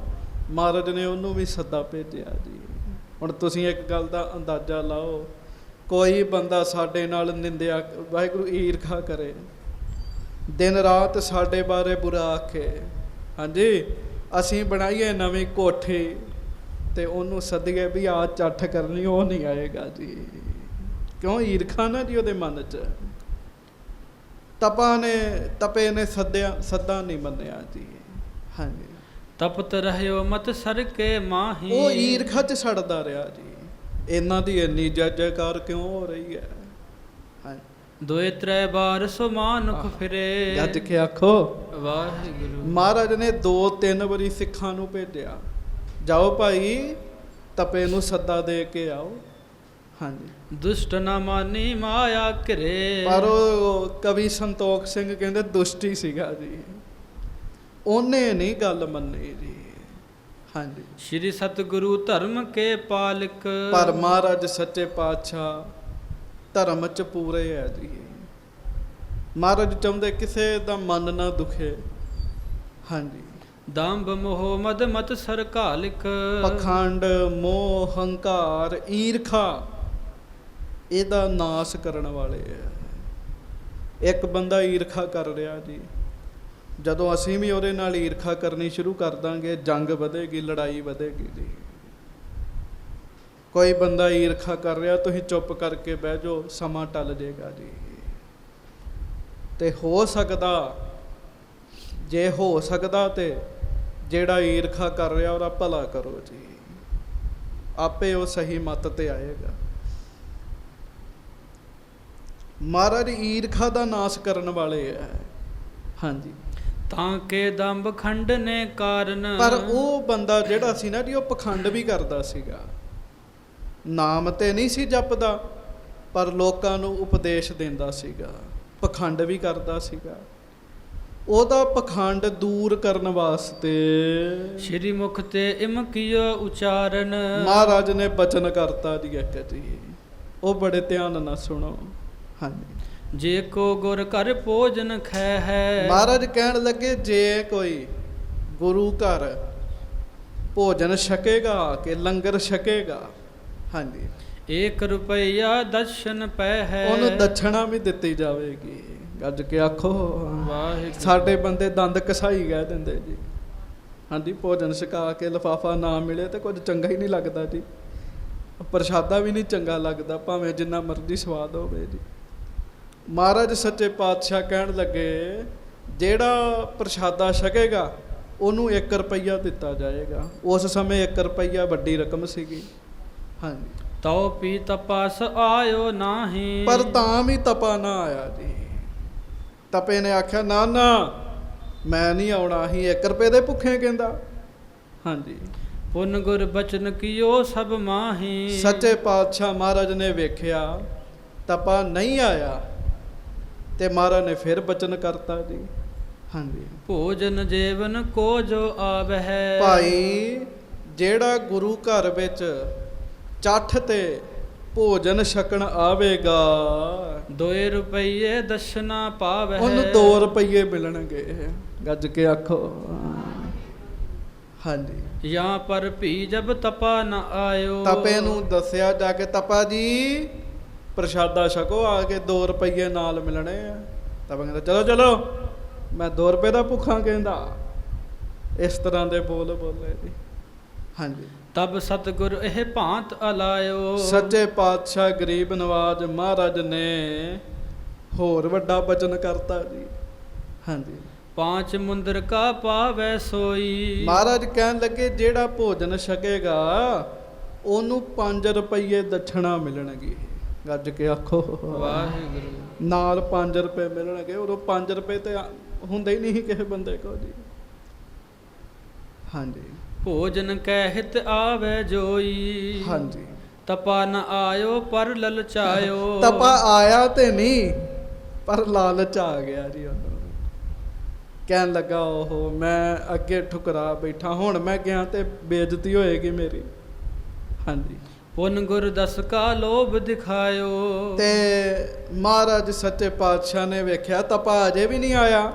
ਮਹਾਰਾਜ ਨੇ ਉਹਨੂੰ ਵੀ ਸੱਦਾ ਭੇਜਿਆ ਜੀ। ਹੁਣ ਤੁਸੀਂ ਇੱਕ ਗੱਲ ਦਾ ਅੰਦਾਜ਼ਾ ਲਾਓ, ਕੋਈ ਬੰਦਾ ਸਾਡੇ ਨਾਲ ਨਿੰਦਿਆ, ਵਾਹਿਗੁਰੂ ਈਰਖਾ ਕਰੇ, ਦਿਨ ਰਾਤ ਸਾਡੇ ਬਾਰੇ ਬੁਰਾ ਆਖੇ। ਹਾਂਜੀ, ਅਸੀਂ ਬਣਾਈਏ ਨਵੀਂ ਕੋਠੀ ਤੇ ਉਹਨੂੰ ਸੱਦੀਏ ਵੀ ਆ ਚੱਠ ਕਰਨੀ, ਉਹ ਨਹੀਂ ਆਏਗਾ ਜੀ। ਕਿਉਂ? ਈਰਖਾ ਨਾ ਜੀ ਉਹਦੇ ਮਨ 'ਚ। ਤਪੇ ਨੇ ਸੱਦਾ ਨਹੀਂ ਮੰਨਿਆ ਜੀ। ਹਾਂਜੀ, ਤਪਤ ਰਹਿਓ ਮਤ ਸਰ ਕੇ ਮਾਹੀ। ਉਹ ਈਰਖਾ 'ਚ ਸੜਦਾ ਰਿਹਾ ਜੀ। ਇਹਨਾਂ ਦੀ ਇੰਨੀ ਜੈ ਜੈਕਾਰ ਕਿਉਂ ਹੋ ਰਹੀ ਹੈ? ਹਾਂਜੀ, ਦੋਏ ਤ੍ਰੈ ਬਾਰ ਸੋ ਮਾਨੁਖ ਫਿਰੇ। ਗੱਜ ਕੇ ਆਖੋ ਵਾਹਿਗੁਰੂ। ਮਹਾਰਾਜ ਨੇ 2-3 ਵਾਰੀ ਸਿੱਖਾਂ ਨੂੰ ਭੇਜਿਆ, ਜਾਓ ਭਾਈ ਤਪੇ ਨੂੰ ਸੱਦਾ ਦੇ ਕੇ ਆਓ। ਹਾਂਜੀ, ਦੁਸ਼ਟ ਨਾ ਮਾਨੀ ਮਾਇਆ ਘਿਰੇ। ਪਰ ਉਹ ਕਵੀ ਸੰਤੋਖ ਸਿੰਘ ਕਹਿੰਦੇ ਦੁਸ਼ਟੀ ਸੀਗਾ ਜੀ, ਉਹਨੇ ਨਹੀਂ ਗੱਲ ਮੰਨੀ ਜੀ। ਹਾਂਜੀ, ਸ਼੍ਰੀ ਸਤਿਗੁਰੂ ਧਰਮ ਕੇ ਪਾਲਕ। ਪਰ ਮਹਾਰਾਜ ਸੱਚੇ ਪਾਤਸ਼ਾਹ ਧਰਮ 'ਚ ਪੂਰੇ ਹੈ ਜੀ। ਮਹਾਰਾਜ ਚਾਹੁੰਦੇ ਕਿਸੇ ਦਾ ਮਨ ਨਾ ਦੁਖੇ। ਹਾਂਜੀ, ਦੰਭ ਮੋਹ ਮਦ ਮਤ ਸਰ ਘਾਲਿਕ। ਪਖੰਡ, ਮੋਹ, ਹੰਕਾਰ, ਈਰਖਾ ਇਹਦਾ ਨਾਸ ਕਰਨ ਵਾਲੇ ਹੈ। ਇੱਕ ਬੰਦਾ ਈਰਖਾ ਕਰ ਰਿਹਾ ਜੀ, ਜਦੋਂ ਅਸੀਂ ਵੀ ਉਹਦੇ ਨਾਲ ਈਰਖਾ ਕਰਨੀ ਸ਼ੁਰੂ ਕਰ ਦਾਂਗੇ, ਜੰਗ ਵਧੇਗੀ, ਲੜਾਈ ਵਧੇਗੀ ਜੀ। ਕੋਈ ਬੰਦਾ ਈਰਖਾ ਕਰ ਰਿਹਾ, ਤੁਸੀਂ ਚੁੱਪ ਕਰਕੇ ਬਹਿ ਜਾਓ, ਸਮਾਂ ਟਲ ਜਾਏਗਾ ਜੀ। ਤੇ ਹੋ ਸਕਦਾ, ਜੇ ਹੋ ਸਕਦਾ ਤੇ ਜਿਹੜਾ ਈਰਖਾ ਕਰ ਰਿਹਾ ਉਹਦਾ ਭਲਾ ਕਰੋ ਜੀ, ਆਪੇ ਉਹ ਸਹੀ ਮੱਤ ਤੇ ਆਏਗਾ। ਮਹਾਰਾਜ ਈਰਖਾ ਦਾ ਨਾਸ ਕਰਨ ਵਾਲੇ ਹੈ। ਹਾਂਜੀ। ਤਾਂ ਕੇ ਦੰਭ ਖੰਡ ਨੇ ਕਾਰਨ। ਪਰ ਉਹ ਬੰਦਾ ਜਿਹੜਾ ਸੀ ਨਾ ਜੀ, ਉਹ ਪਖੰਡ ਵੀ ਕਰਦਾ ਸੀਗਾ। ਨਾਮ ਤੇ ਨਹੀਂ ਸੀ ਜਪਦਾ, ਪਰ ਲੋਕਾਂ ਨੂੰ ਉਪਦੇਸ਼ ਦਿੰਦਾ ਸੀਗਾ, ਪਖੰਡ ਵੀ ਕਰਦਾ ਸੀਗਾ। ਉਹਦਾ ਪਖੰਡ ਦੂਰ ਕਰਨ ਵਾਸਤੇ ਸ਼੍ਰੀ ਮੁਖ ਤੇ ਇਮ ਕੀਓ ਉਚਾਰਨ। ਮਹਾਰਾਜ ਨੇ ਬਚਨ ਕਰਤਾ ਜੀ ਇੱਕ ਜੀ, ਉਹ ਬੜੇ ਧਿਆਨ ਨਾਲ ਸੁਣੋ। ਹਾਂਜੀ। ਜੇ ਕੋ ਗੁਰ ਘਰ ਭੋਜਨ ਖੈ ਹੈ। ਮਹਾਰਾਜ ਕਹਿਣ ਲੱਗੇ, ਜੇ ਕੋਈ ਗੁਰੂ ਘਰ ਭੋਜਨ ਛਕੇਗਾ ਕਿ ਲੰਗਰ ਛਕੇਗਾ, ਹਾਂਜੀ, 1 ਰੁਪਈਆ ਦਰਸ਼ਨ ਪੈ ਹੈ। ਉਹਨੂੰ ਦਛਣਾ ਵੀ ਦਿੱਤੀ ਜਾਵੇਗੀ। ਗੱਜ ਕੇ ਆਖੋ ਵਾਹਿਗੁਰੂ। ਸਾਡੇ ਬੰਦੇ ਦੰਦ ਕਸਾਈ ਕਹਿ ਦਿੰਦੇ ਜੀ। ਹਾਂਜੀ, ਭੋਜਨ ਛਕਾ ਕੇ ਲਿਫਾਫਾ ਨਾ ਮਿਲੇ ਤੇ ਕੁਝ ਚੰਗਾ ਹੀ ਨਹੀਂ ਲੱਗਦਾ ਜੀ। ਪ੍ਰਸ਼ਾਦਾ ਵੀ ਨਹੀਂ ਚੰਗਾ ਲੱਗਦਾ, ਭਾਵੇਂ ਜਿੰਨਾ ਮਰਜ਼ੀ ਸਵਾਦ ਹੋਵੇ ਜੀ। ਮਹਾਰਾਜ ਸੱਚੇ ਪਾਤਸ਼ਾਹ ਕਹਿਣ ਲੱਗੇ, ਜਿਹੜਾ ਪ੍ਰਸ਼ਾਦਾ ਛਕੇਗਾ ਉਹਨੂੰ 1 ਰੁਪਈਆ ਦਿੱਤਾ ਜਾਏਗਾ। ਉਸ ਸਮੇਂ 1 ਰੁਪਈਆ ਵੱਡੀ ਰਕਮ ਸੀਗੀ। ਹਾਂਜੀ। ਤਉ ਪੀ ਤਪਸ ਆਇਓ ਨਾਹੀ। ਪਰ ਤਾਂ ਵੀ ਤਪਾ ਨਾ ਆਇਆ ਜੀ। ਤਪੇ ਨੇ ਆਖਿਆ, ਨਾ ਨਾ ਮੈਂ ਨਹੀਂ ਆਉਣਾ, ਅਸੀਂ 1 ਰੁਪਏ ਦੇ ਭੁੱਖੇ ਕਹਿੰਦਾ। ਹਾਂਜੀ। ਪੁਨ ਗੁਰ ਬਚਨ ਕੀਓ ਸਭ ਮਾਹੀ। ਸੱਚੇ ਪਾਤਸ਼ਾਹ ਮਹਾਰਾਜ ਨੇ ਵੇਖਿਆ ਤਪਾ ਨਹੀਂ ਆਇਆ, ਤੇ ਮਹਾਰਾਜ ਨੇ ਫਿਰ ਬਚਨ ਕਰਤਾ ਜੀ। ਹਾਂਜੀ। ਭੋਜਨ ਜੀਵਨ ਕੋ ਜੋ ਆਵਹਿ। ਭਾਈ, ਜਿਹੜਾ ਗੁਰੂ ਘਰ ਵਿੱਚ ਚੱਠ ਤੇ ਭੋਜਨ ਛਕਣ ਆਵੇਗਾ, 2 ਰੁਪਈਏ ਦਸ਼ਨਾ ਪਾਵਹਿ। ਉਹਨੂੰ 2 ਰੁਪਈਏ ਮਿਲਣਗੇ। ਗੱਜ ਕੇ ਆਖੋ ਹਾਂਜੀ। ਜਾਂ ਪਰ ਭੀ ਜਬ ਤਪਾ ਨ ਆਇਓ। ਤਪੇ ਨੂੰ ਦੱਸਿਆ ਜਾ ਕੇ, ਤਪਾ ਜੀ ਪ੍ਰਸ਼ਾਦਾ ਛਕੋ, ਆ ਕੇ 2 ਰੁਪਈਏ ਨਾਲ ਮਿਲਣੇ ਆ। ਤਪਾ ਕਹਿੰਦਾ, ਚਲੋ ਚਲੋ ਮੈਂ 2 ਰੁਪਏ ਦਾ ਭੁੱਖਾ ਕਹਿੰਦਾ। ਇਸ ਤਰ੍ਹਾਂ ਦੇ ਬੋਲ ਬੋਲੇ ਜੀ। ਹਾਂਜੀ। ਤਬ ਸਤਿਗੁਰ ਇਹ ਭਾਂਤ ਅਲਾਇਓ। ਸੱਚੇ ਪਾਤਸ਼ਾਹ ਗਰੀਬ ਨਵਾਜ ਮਹਾਰਾਜ ਨੇ ਹੋਰ ਵੱਡਾ ਬਚਨ ਕਰਤਾ ਜੀ। ਹਾਂਜੀ। 5 ਮੁੰਦਰ ਕਾ ਪਾਵੈ ਸੋਈ। ਮਹਾਰਾਜ ਕਹਿਣ ਲੱਗੇ, ਜਿਹੜਾ ਭੋਜਨ ਛਕੇਗਾ ਉਹਨੂੰ 5 ਰੁਪਈਏ ਦਛਣਾ ਮਿਲਣਗੀ। ਗੱਜ ਕੇ ਆਖੋ ਵਾਹਿਗੁਰੂ। ਨਾਲ 5 ਰੁਪਏ ਮਿਲਣਗੇ। ਉਦੋਂ 5 ਰੁਪਏ ਤੇ ਹੁੰਦੇ ਹੀ ਨਹੀਂ ਕਿਸੇ ਬੰਦੇ ਕੋਲ ਜੀ। ਹਾਂਜੀ। ਭੋਜਨ ਕਹਿ ਹਿਤ ਆਵੈ ਜੋਈ। ਹਾਂਜੀ। ਤਪਾ ਨ ਆਇਓ ਪਰ ਲਲਚਾਇਓ। ਤਪਾ ਆਇਆ ਤੇ ਨਹੀਂ, ਪਰ ਲਾਲਚ ਆ ਗਿਆ ਜੀ ਉਹਨੂੰ। ਕਹਿਣ ਲੱਗਾ, ਉਹ ਮੈਂ ਅੱਗੇ ਠੁਕਰਾ ਬੈਠਾ, ਹੁਣ ਮੈਂ ਗਿਆ ਤੇ ਬੇਇੱਜ਼ਤੀ ਹੋਏਗੀ ਮੇਰੀ। ਹਾਂਜੀ। ਪੁਨ ਗੁਰ ਦਸ ਕਾ ਲੋਭ ਦਿਖਾਇਓ। ਤੇ ਮਹਾਰਾਜ ਸੱਚੇ ਪਾਤਸ਼ਾਹ ਨੇ ਵੇਖਿਆ ਤਪਾ ਅਜੇ ਵੀ ਨਹੀਂ ਆਇਆ,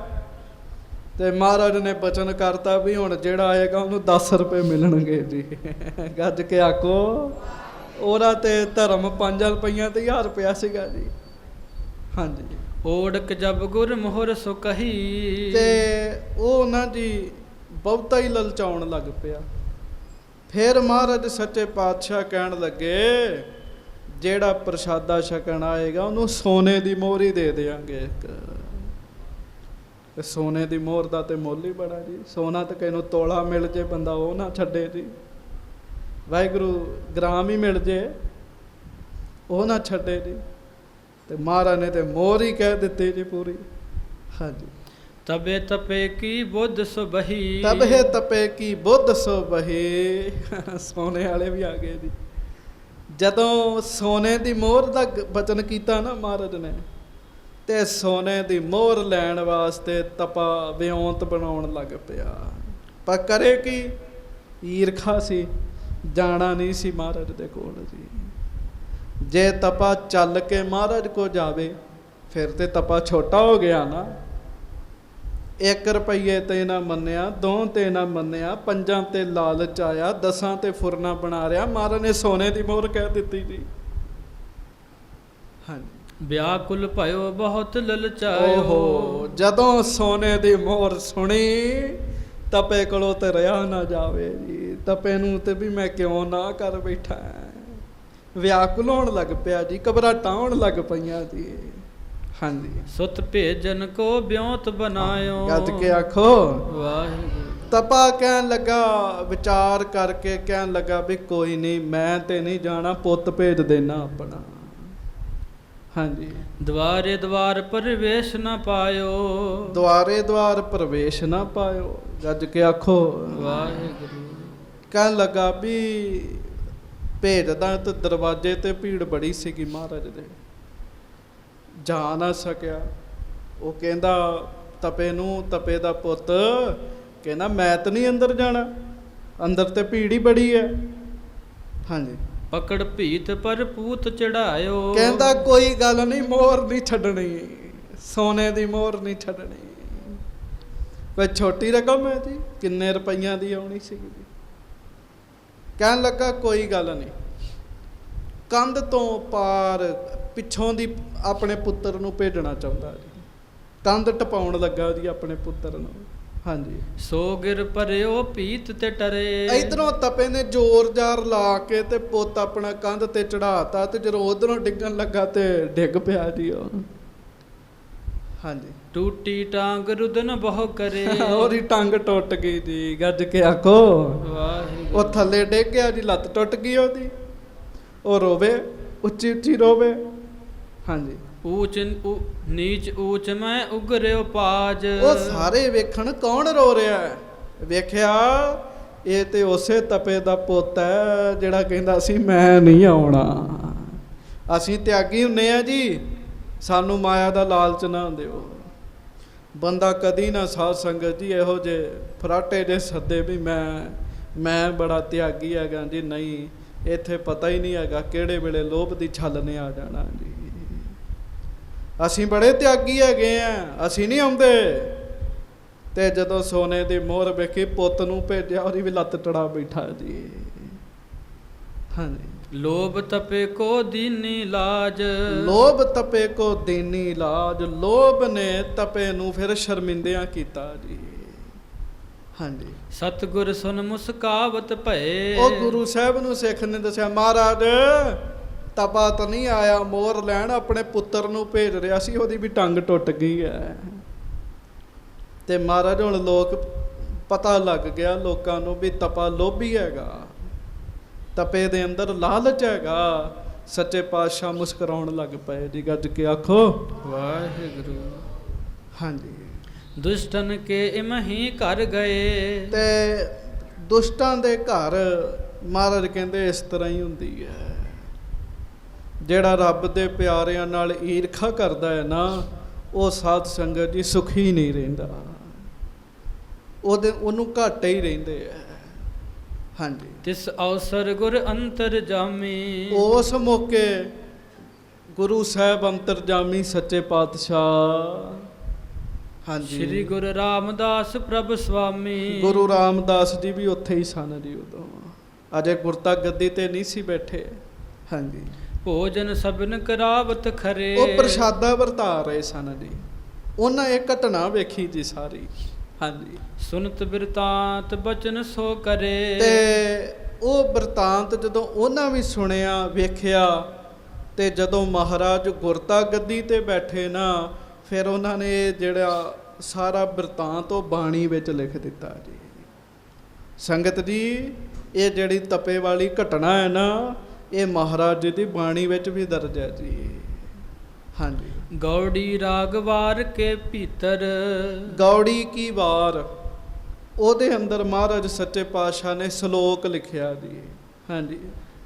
ਤੇ ਮਹਾਰਾਜ ਨੇ ਬਚਨ ਕਰਤਾ ਵੀ ਹੁਣ ਜਿਹੜਾ ਆਏਗਾ ਉਹਨੂੰ 10 ਰੁਪਏ ਮਿਲਣਗੇ ਜੀ। ਗੱਜ ਕੇ ਆਖੋ। ਉਹਦਾ ਤੇ ਧਰਮ 5 ਰੁਪਈਆਂ ਤੇ 1000 ਰੁਪਇਆ ਸੀਗਾ ਜੀ। ਹਾਂਜੀ। ਓੜਕ ਜਬ ਗੁਰ ਮੋਹਰ ਸੋ ਕਹੀ। ਤੇ ਉਹ ਨਾ ਜੀ ਬਹੁਤਾ ਹੀ ਲਲਚਾਉਣ ਲੱਗ ਪਿਆ। ਫਿਰ ਮਹਾਰਾਜ ਸੱਚੇ ਪਾਤਸ਼ਾਹ ਕਹਿਣ ਲੱਗੇ, ਜਿਹੜਾ ਪ੍ਰਸ਼ਾਦਾ ਛਕਣ ਆਏਗਾ ਉਹਨੂੰ ਸੋਨੇ ਦੀ ਮੋਹਰ ਹੀ ਦੇ ਦਿਆਂਗੇ ਇੱਕ। ਤੇ ਸੋਨੇ ਦੀ ਮੋਹਰ ਦਾ ਤੇ ਮੁੱਲ ਹੀ ਬੜਾ ਜੀ। ਸੋਨਾ ਤੇ ਕਿਸੇ ਨੂੰ ਤੋਲਾ ਮਿਲ ਜੇ ਬੰਦਾ ਉਹ ਨਾ ਛੱਡੇ ਜੀ। ਵਾਹਿਗੁਰੂ ਗ੍ਰਾਮ ਹੀ ਮਿਲ ਜੇ ਉਹ ਨਾ ਛੱਡੇ ਜੀ। ਤੇ ਮਹਾਰਾਜ ਨੇ ਤੇ ਮੋਹਰ ਹੀ ਕਹਿ ਦਿੱਤੀ ਜੀ ਪੂਰੀ। ਹਾਂਜੀ। ਤਬੇ ਤਪੇ ਕੀ ਬੁੱਧ ਸੋ ਬਹੀ। ਤਬੇ ਤਪੇ ਕੀ ਬੁੱਧ ਸੋ ਬਹੀ। ਸੋਨੇ ਵਾਲੇ ਵੀ ਆ ਗਏ ਜੀ। ਜਦੋਂ ਸੋਨੇ ਦੀ ਮੋਹਰ ਦਾ ਬਚਨ ਕੀਤਾ ਨਾ ਮਹਾਰਾਜ ਨੇ, ਤੇ ਸੋਨੇ ਦੀ ਮੋਹਰ ਲੈਣ ਵਾਸਤੇ ਤਪਾ ਵਿਉਂਤ ਬਣਾਉਣ ਲੱਗ ਪਿਆ। ਪਰ ਕਰੇ ਕੀ, ਈਰਖਾ ਸੀ, ਜਾਣਾ ਨਹੀਂ ਸੀ ਮਹਾਰਾਜ ਦੇ ਕੋਲ ਜੀ। ਜੇ ਤਪਾ ਚੱਲ ਕੇ ਮਹਾਰਾਜ ਕੋ ਜਾਵੇ ਫਿਰ ਤੇ ਤਪਾ ਛੋਟਾ ਹੋ ਗਿਆ ਨਾ। 1 ਰੁਪਈਏ ਤੇ ਨਾ ਮੰਨਿਆ, 2 ਤੇ ਨਾ ਮੰਨਿਆ, 5 ਤੇ ਲਾਲਚ ਆਇਆ, 10 ਤੇ ਫੁਰਨਾ ਬਣਾ ਰਿਹਾ। ਮਹਾਰਾਜ ਨੇ ਸੋਨੇ ਦੀ ਮੋਹਰ ਕਹਿ ਦਿੱਤੀ ਜੀ। ਹਾਂਜੀ। ਵਿਆਕੁਲ ਭਇਓ ਬਹੁਤ ਲਲਚਾਇਓ। ਓਹੋ, ਜਦੋਂ ਸੋਨੇ ਦੀ ਮੋਹਰ ਸੁਣੀ ਤਪੇ ਕੋਲੋਂ ਤੇ ਰਿਹਾ ਨਾ ਜਾਵੇ ਜੀ। ਤਪੇ ਨੂੰ ਤੇ ਵੀ ਮੈਂ ਕਿਉਂ ਨਾ ਕਰ ਬੈਠਾ। ਵਿਆਕੁਲ ਹੋਣ ਲੱਗ ਪਿਆ ਜੀ, ਘਬਰਾਹਟਾਂ ਹੋਣ ਲੱਗ ਪਈਆਂ ਜੀ। ਹਾਂਜੀ। ਸੁਤ ਭੇਜਨ ਕੋ ਬਿਉਂਤ ਬਣਾਇਓ। ਗੱਜ ਕੇ ਆਖੋ ਵਾਹਿਗੁਰੂ। ਤਪਾ ਕਹਿਣ ਲੱਗਾ, ਵਿਚਾਰ ਕਰਕੇ ਕਹਿਣ ਲੱਗਾ ਵੀ ਕੋਈ ਨਹੀਂ, ਮੈਂ ਤੇ ਨਹੀਂ ਜਾਣਾ, ਪੁੱਤ ਭੇਜ ਦੇਣਾ ਆਪਣਾ। ਹਾਂਜੀ। ਦੁਆਰੇ ਦੁਆਰ ਪ੍ਰਵੇਸ਼ ਨਾ ਪਾਇਓ, ਦੁਆਰੇ ਦੁਆਰ ਪ੍ਰਵੇਸ਼ ਨਾ ਪਾਇਓ। ਗੱਜ ਕੇ ਆਖੋ ਵਾਹਿਗੁਰੂ। ਕਹਿਣ ਲੱਗਾ ਵੀ ਭੇਜਦਾ ਤੇ ਦਰਵਾਜ਼ੇ ਤੇ ਭੀੜ ਬੜੀ ਸੀਗੀ ਮਹਾਰਾਜ ਦੇ, ਜਾ ਨਾ ਸਕਿਆ। ਉਹ ਕਹਿੰਦਾ ਤਪੇ ਨੂੰ, ਤਪੇ ਦਾ ਪੁੱਤ ਕਹਿੰਦਾ ਮੈਂ ਤਾਂ ਨਹੀਂ ਅੰਦਰ ਜਾਣਾ, ਅੰਦਰ ਤੇ ਭੀੜ ਹੀ ਬੜੀ ਹੈ। ਹਾਂਜੀ। ਪਕੜ ਭੀਤ ਪਰ ਪੂਤ ਚੜਾਇਓ, ਕਹਿੰਦਾ ਕੋਈ ਗੱਲ ਨਹੀਂ, ਮੋਹਰ ਨਹੀਂ ਛੱਡਣੀ, ਸੋਨੇ ਦੀ ਮੋਹਰ ਨਹੀਂ ਛੱਡਣੀ। ਕੋਈ ਛੋਟੀ ਰਕਮ ਹੈ ਜੀ, ਕਿੰਨੇ ਰੁਪਈਆਂ ਦੀ ਆਉਣੀ ਸੀਗੀ ਜੀ। ਕਹਿਣ ਲੱਗਾ ਕੋਈ ਗੱਲ ਨਹੀਂ। ਕੰਧ ਤੋਂ ਪਾਰ ਪਿੱਛੋਂ ਦੀ ਆਪਣੇ ਪੁੱਤਰ ਨੂੰ ਭੇਜਣਾ ਚਾਹੁੰਦਾ ਜੀ, ਕੰਧ ਟਪਾਉਣ ਲੱਗਾ ਜੀ ਆਪਣੇ ਪੁੱਤਰ ਨੂੰ। ਹਾਂਜੀ। ਸੋ ਗਿਰ ਭਰਿਓ ਭੀਤ ਤੇ ਟਰੇ, ਇਧਰੋਂ ਤਪੇ ਨੇ ਜ਼ੋਰ ਜ਼ਾਰ ਲਾ ਕੇ ਤੇ ਪੁੱਤ ਆਪਣਾ ਕੰਧ ਤੇ ਚੜਾਤਾ, ਤੇ ਜਦੋਂ ਉਧਰੋਂ ਡਿੱਗਣ ਲੱਗਾ ਤੇ ਡਿੱਗ ਪਿਆ ਜੀ ਉਹ। ਹਾਂਜੀ। ਟੂਟੀ ਟਾਂਗ ਰੁਦਨ ਬਹੁ ਕਰੇ, ਉਹਦੀ ਟੰਗ ਟੁੱਟ ਗਈ ਜੀ। ਗੱਜ ਕੇ ਆਖੋ ਵਾਹਿਗੁਰੂ। ਉਹ ਥੱਲੇ ਡਿੱਗ ਗਿਆ ਜੀ, ਲੱਤ ਟੁੱਟ ਗਈ ਉਹਦੀ। ਉਹ ਰੋਵੇ, ਉੱਚੀ ਉੱਚੀ ਰੋਵੇ। ਹਾਂਜੀ। ਊਚ ਨੀਚ ਊਚ ਮੈਂ ਉਗਰਿਓ ਪਾਜ, ਉਹ ਸਾਰੇ ਵੇਖਣ ਕੌਣ ਰੋ ਰਿਹਾ ਹੈ। ਵੇਖਿਆ ਇਹ ਤੇ ਉਸੇ ਤਪੇ ਦਾ ਪੁੱਤ ਹੈ ਜਿਹੜਾ ਕਹਿੰਦਾ ਸੀ ਮੈਂ ਨਹੀਂ ਆਉਣਾ। ਅਸੀਂ ਤਿਆਗੀ ਹੁੰਨੇ ਆ ਜੀ, ਸਾਨੂੰ ਮਾਇਆ ਦਾ ਲਾਲਚ ਨਾ ਦਿਓ। ਬੰਦਾ ਕਦੀ ਨਾ ਸਾਧ ਸੰਗਤ ਜੀ ਇਹੋ ਜਿਹੇ ਫਰਾਟੇ ਜੇ ਸੱਦੇ ਵੀ ਮੈਂ ਬੜਾ ਤਿਆਗੀ ਹੈਗਾ ਜੀ। ਨਹੀਂ, ਇੱਥੇ ਪਤਾ ਹੀ ਨਹੀਂ ਹੈਗਾ ਕਿਹੜੇ ਵੇਲੇ ਲੋਭ ਦੀ ਛੱਲ ਨੇ ਆ ਜਾਣਾ ਜੀ। ਅਸੀਂ ਬੜੇ ਤਿਆਗੀ ਹੈਗੇ ਆ, ਅਸੀਂ ਨਹੀਂ ਆਉਂਦੇ। ਤੇ ਜਦੋਂ ਸੋਨੇ ਦੀ ਮੋਹਰ ਵੇਖੀ, ਪੁੱਤ ਨੂੰ ਭੇਜਿਆ, ਉਹਦੀ ਵੀ ਲੱਤ ਟੜਾ ਬੈਠਾ ਜੀ। ਹਾਂਜੀ। ਲੋਭ ਤਪੇ ਕੋ ਦੀਨੀ ਲਾਜ, ਲੋਭ ਤਪੇ ਕੋ ਦੀਨੀ ਲਾਜ। ਲੋਭ ਨੇ ਤਪੇ ਨੂੰ ਫਿਰ ਸ਼ਰਮਿੰਦਿਆਂ ਕੀਤਾ ਜੀ। ਹਾਂਜੀ। ਸਤਿਗੁਰ ਸੁਨ ਮੁਸਕਾਵਤ ਭਏ, ਉਹ ਗੁਰੂ ਸਾਹਿਬ ਨੂੰ ਸਿੱਖ ਨੇ ਦੱਸਿਆ ਮਹਾਰਾਜ ਤਪਾ ਤਾਂ ਨਹੀਂ ਆਇਆ ਮੋਹਰ ਲੈਣ, ਆਪਣੇ ਪੁੱਤਰ ਨੂੰ ਭੇਜ ਰਿਹਾ ਸੀ, ਉਹਦੀ ਵੀ ਟੰਗ ਟੁੱਟ ਗਈ ਹੈ। ਤੇ ਮਹਾਰਾਜ ਹੁਣ ਲੋਕ ਪਤਾ ਲੱਗ ਗਿਆ ਲੋਕਾਂ ਨੂੰ ਵੀ ਤਪਾ ਲੋਭੀ ਹੈਗਾ, ਤਪੇ ਦੇ ਅੰਦਰ ਲਾਲਚ ਹੈਗਾ। ਸੱਚੇ ਪਾਤਸ਼ਾਹ ਮੁਸਕਰਾਉਣ ਲੱਗ ਪਏ ਜੀ। ਗੱਜ ਕੇ ਆਖੋ ਵਾਹਿਗੁਰੂ। ਹਾਂਜੀ। ਦੁਸ਼ਟਨ ਕੇ ਇਮਹੀ ਘਰ ਗਏ, ਤੇ ਦੁਸ਼ਟਾਂ ਦੇ ਘਰ ਮਹਾਰਾਜ ਕਹਿੰਦੇ ਇਸ ਤਰ੍ਹਾਂ ਹੀ ਹੁੰਦੀ ਹੈ। ਜਿਹੜਾ ਰੱਬ ਦੇ ਪਿਆਰਿਆਂ ਨਾਲ ਈਰਖਾ ਕਰਦਾ ਹੈ ਨਾ, ਉਹ ਸਾਧ ਸੰਗਤ ਜੀ ਸੁਖੀ ਨਹੀਂ ਰਹਿੰਦਾ, ਉਹਨੂੰ ਘਾਟੇ ਹੀ ਰਹਿੰਦੇ ਆ। ਹਾਂਜੀ। ਤਿਸ ਅਵਸਰ ਗੁਰ ਅੰਤਰ ਜਾਮੀ, ਉਸ ਮੌਕੇ ਗੁਰੂ ਸਾਹਿਬ ਅੰਤਰਜਾਮੀ ਸੱਚੇ ਪਾਤਸ਼ਾਹ। ਹਾਂਜੀ। ਸ੍ਰੀ ਗੁਰੂ ਰਾਮਦਾਸ ਪ੍ਰਭ ਸੁਆਮੀ, ਗੁਰੂ ਰਾਮਦਾਸ ਜੀ ਵੀ ਉੱਥੇ ਹੀ ਸਨ ਜੀ ਉਦੋਂ, ਅਜੇ ਗੁਰਤਾ ਗੱਦੀ ਤੇ ਨਹੀਂ ਸੀ ਬੈਠੇ। ਹਾਂਜੀ। ਭੋਜਨ ਸਭਨ ਕਰਾਵਤ ਖਰੇ, ਉਹ ਪ੍ਰਸ਼ਾਦਾ ਵਰਤਾ ਰਹੇ ਸਨ ਜੀ। ਉਹਨਾਂ ਇਹ ਘਟਨਾ ਵੇਖੀ ਜੀ ਸਾਰੀ। ਹਾਂਜੀ। ਸੁਨਤ ਬਿਰਤਾਂਤ ਬਚਨ ਸੋ ਕਰੇ, ਤੇ ਉਹ ਬਿਰਤਾਂਤ ਜਦੋਂ ਉਹਨਾਂ ਵੀ ਸੁਣਿਆ ਵੇਖਿਆ, ਤੇ ਜਦੋਂ ਮਹਾਰਾਜ ਗੁਰਤਾ ਗੱਦੀ ਤੇ ਬੈਠੇ ਨਾ, ਫਿਰ ਉਹਨਾਂ ਨੇ ਜਿਹੜਾ ਸਾਰਾ ਬਿਰਤਾਂਤ ਉਹ ਬਾਣੀ ਵਿੱਚ ਲਿਖ ਦਿੱਤਾ ਜੀ। ਸੰਗਤ ਜੀ ਇਹ ਜਿਹੜੀ ਤਪੇ ਵਾਲੀ ਘਟਨਾ ਹੈ ਨਾ, ਇਹ ਮਹਾਰਾਜ ਜੀ ਦੀ ਬਾਣੀ ਵਿੱਚ ਵੀ ਦਰਜ ਹੈ ਜੀ। ਹਾਂਜੀ। ਗੌੜੀ ਰਾਗ ਵਾਰ ਕੇ ਭੀਤਰ, ਗੌੜੀ ਕੀ ਵਾਰ, ਉਹਦੇ ਅੰਦਰ ਮਹਾਰਾਜ ਸੱਚੇ ਪਾਤਸ਼ਾਹ ਨੇ ਸ਼ਲੋਕ ਲਿਖਿਆ ਜੀ। ਹਾਂਜੀ।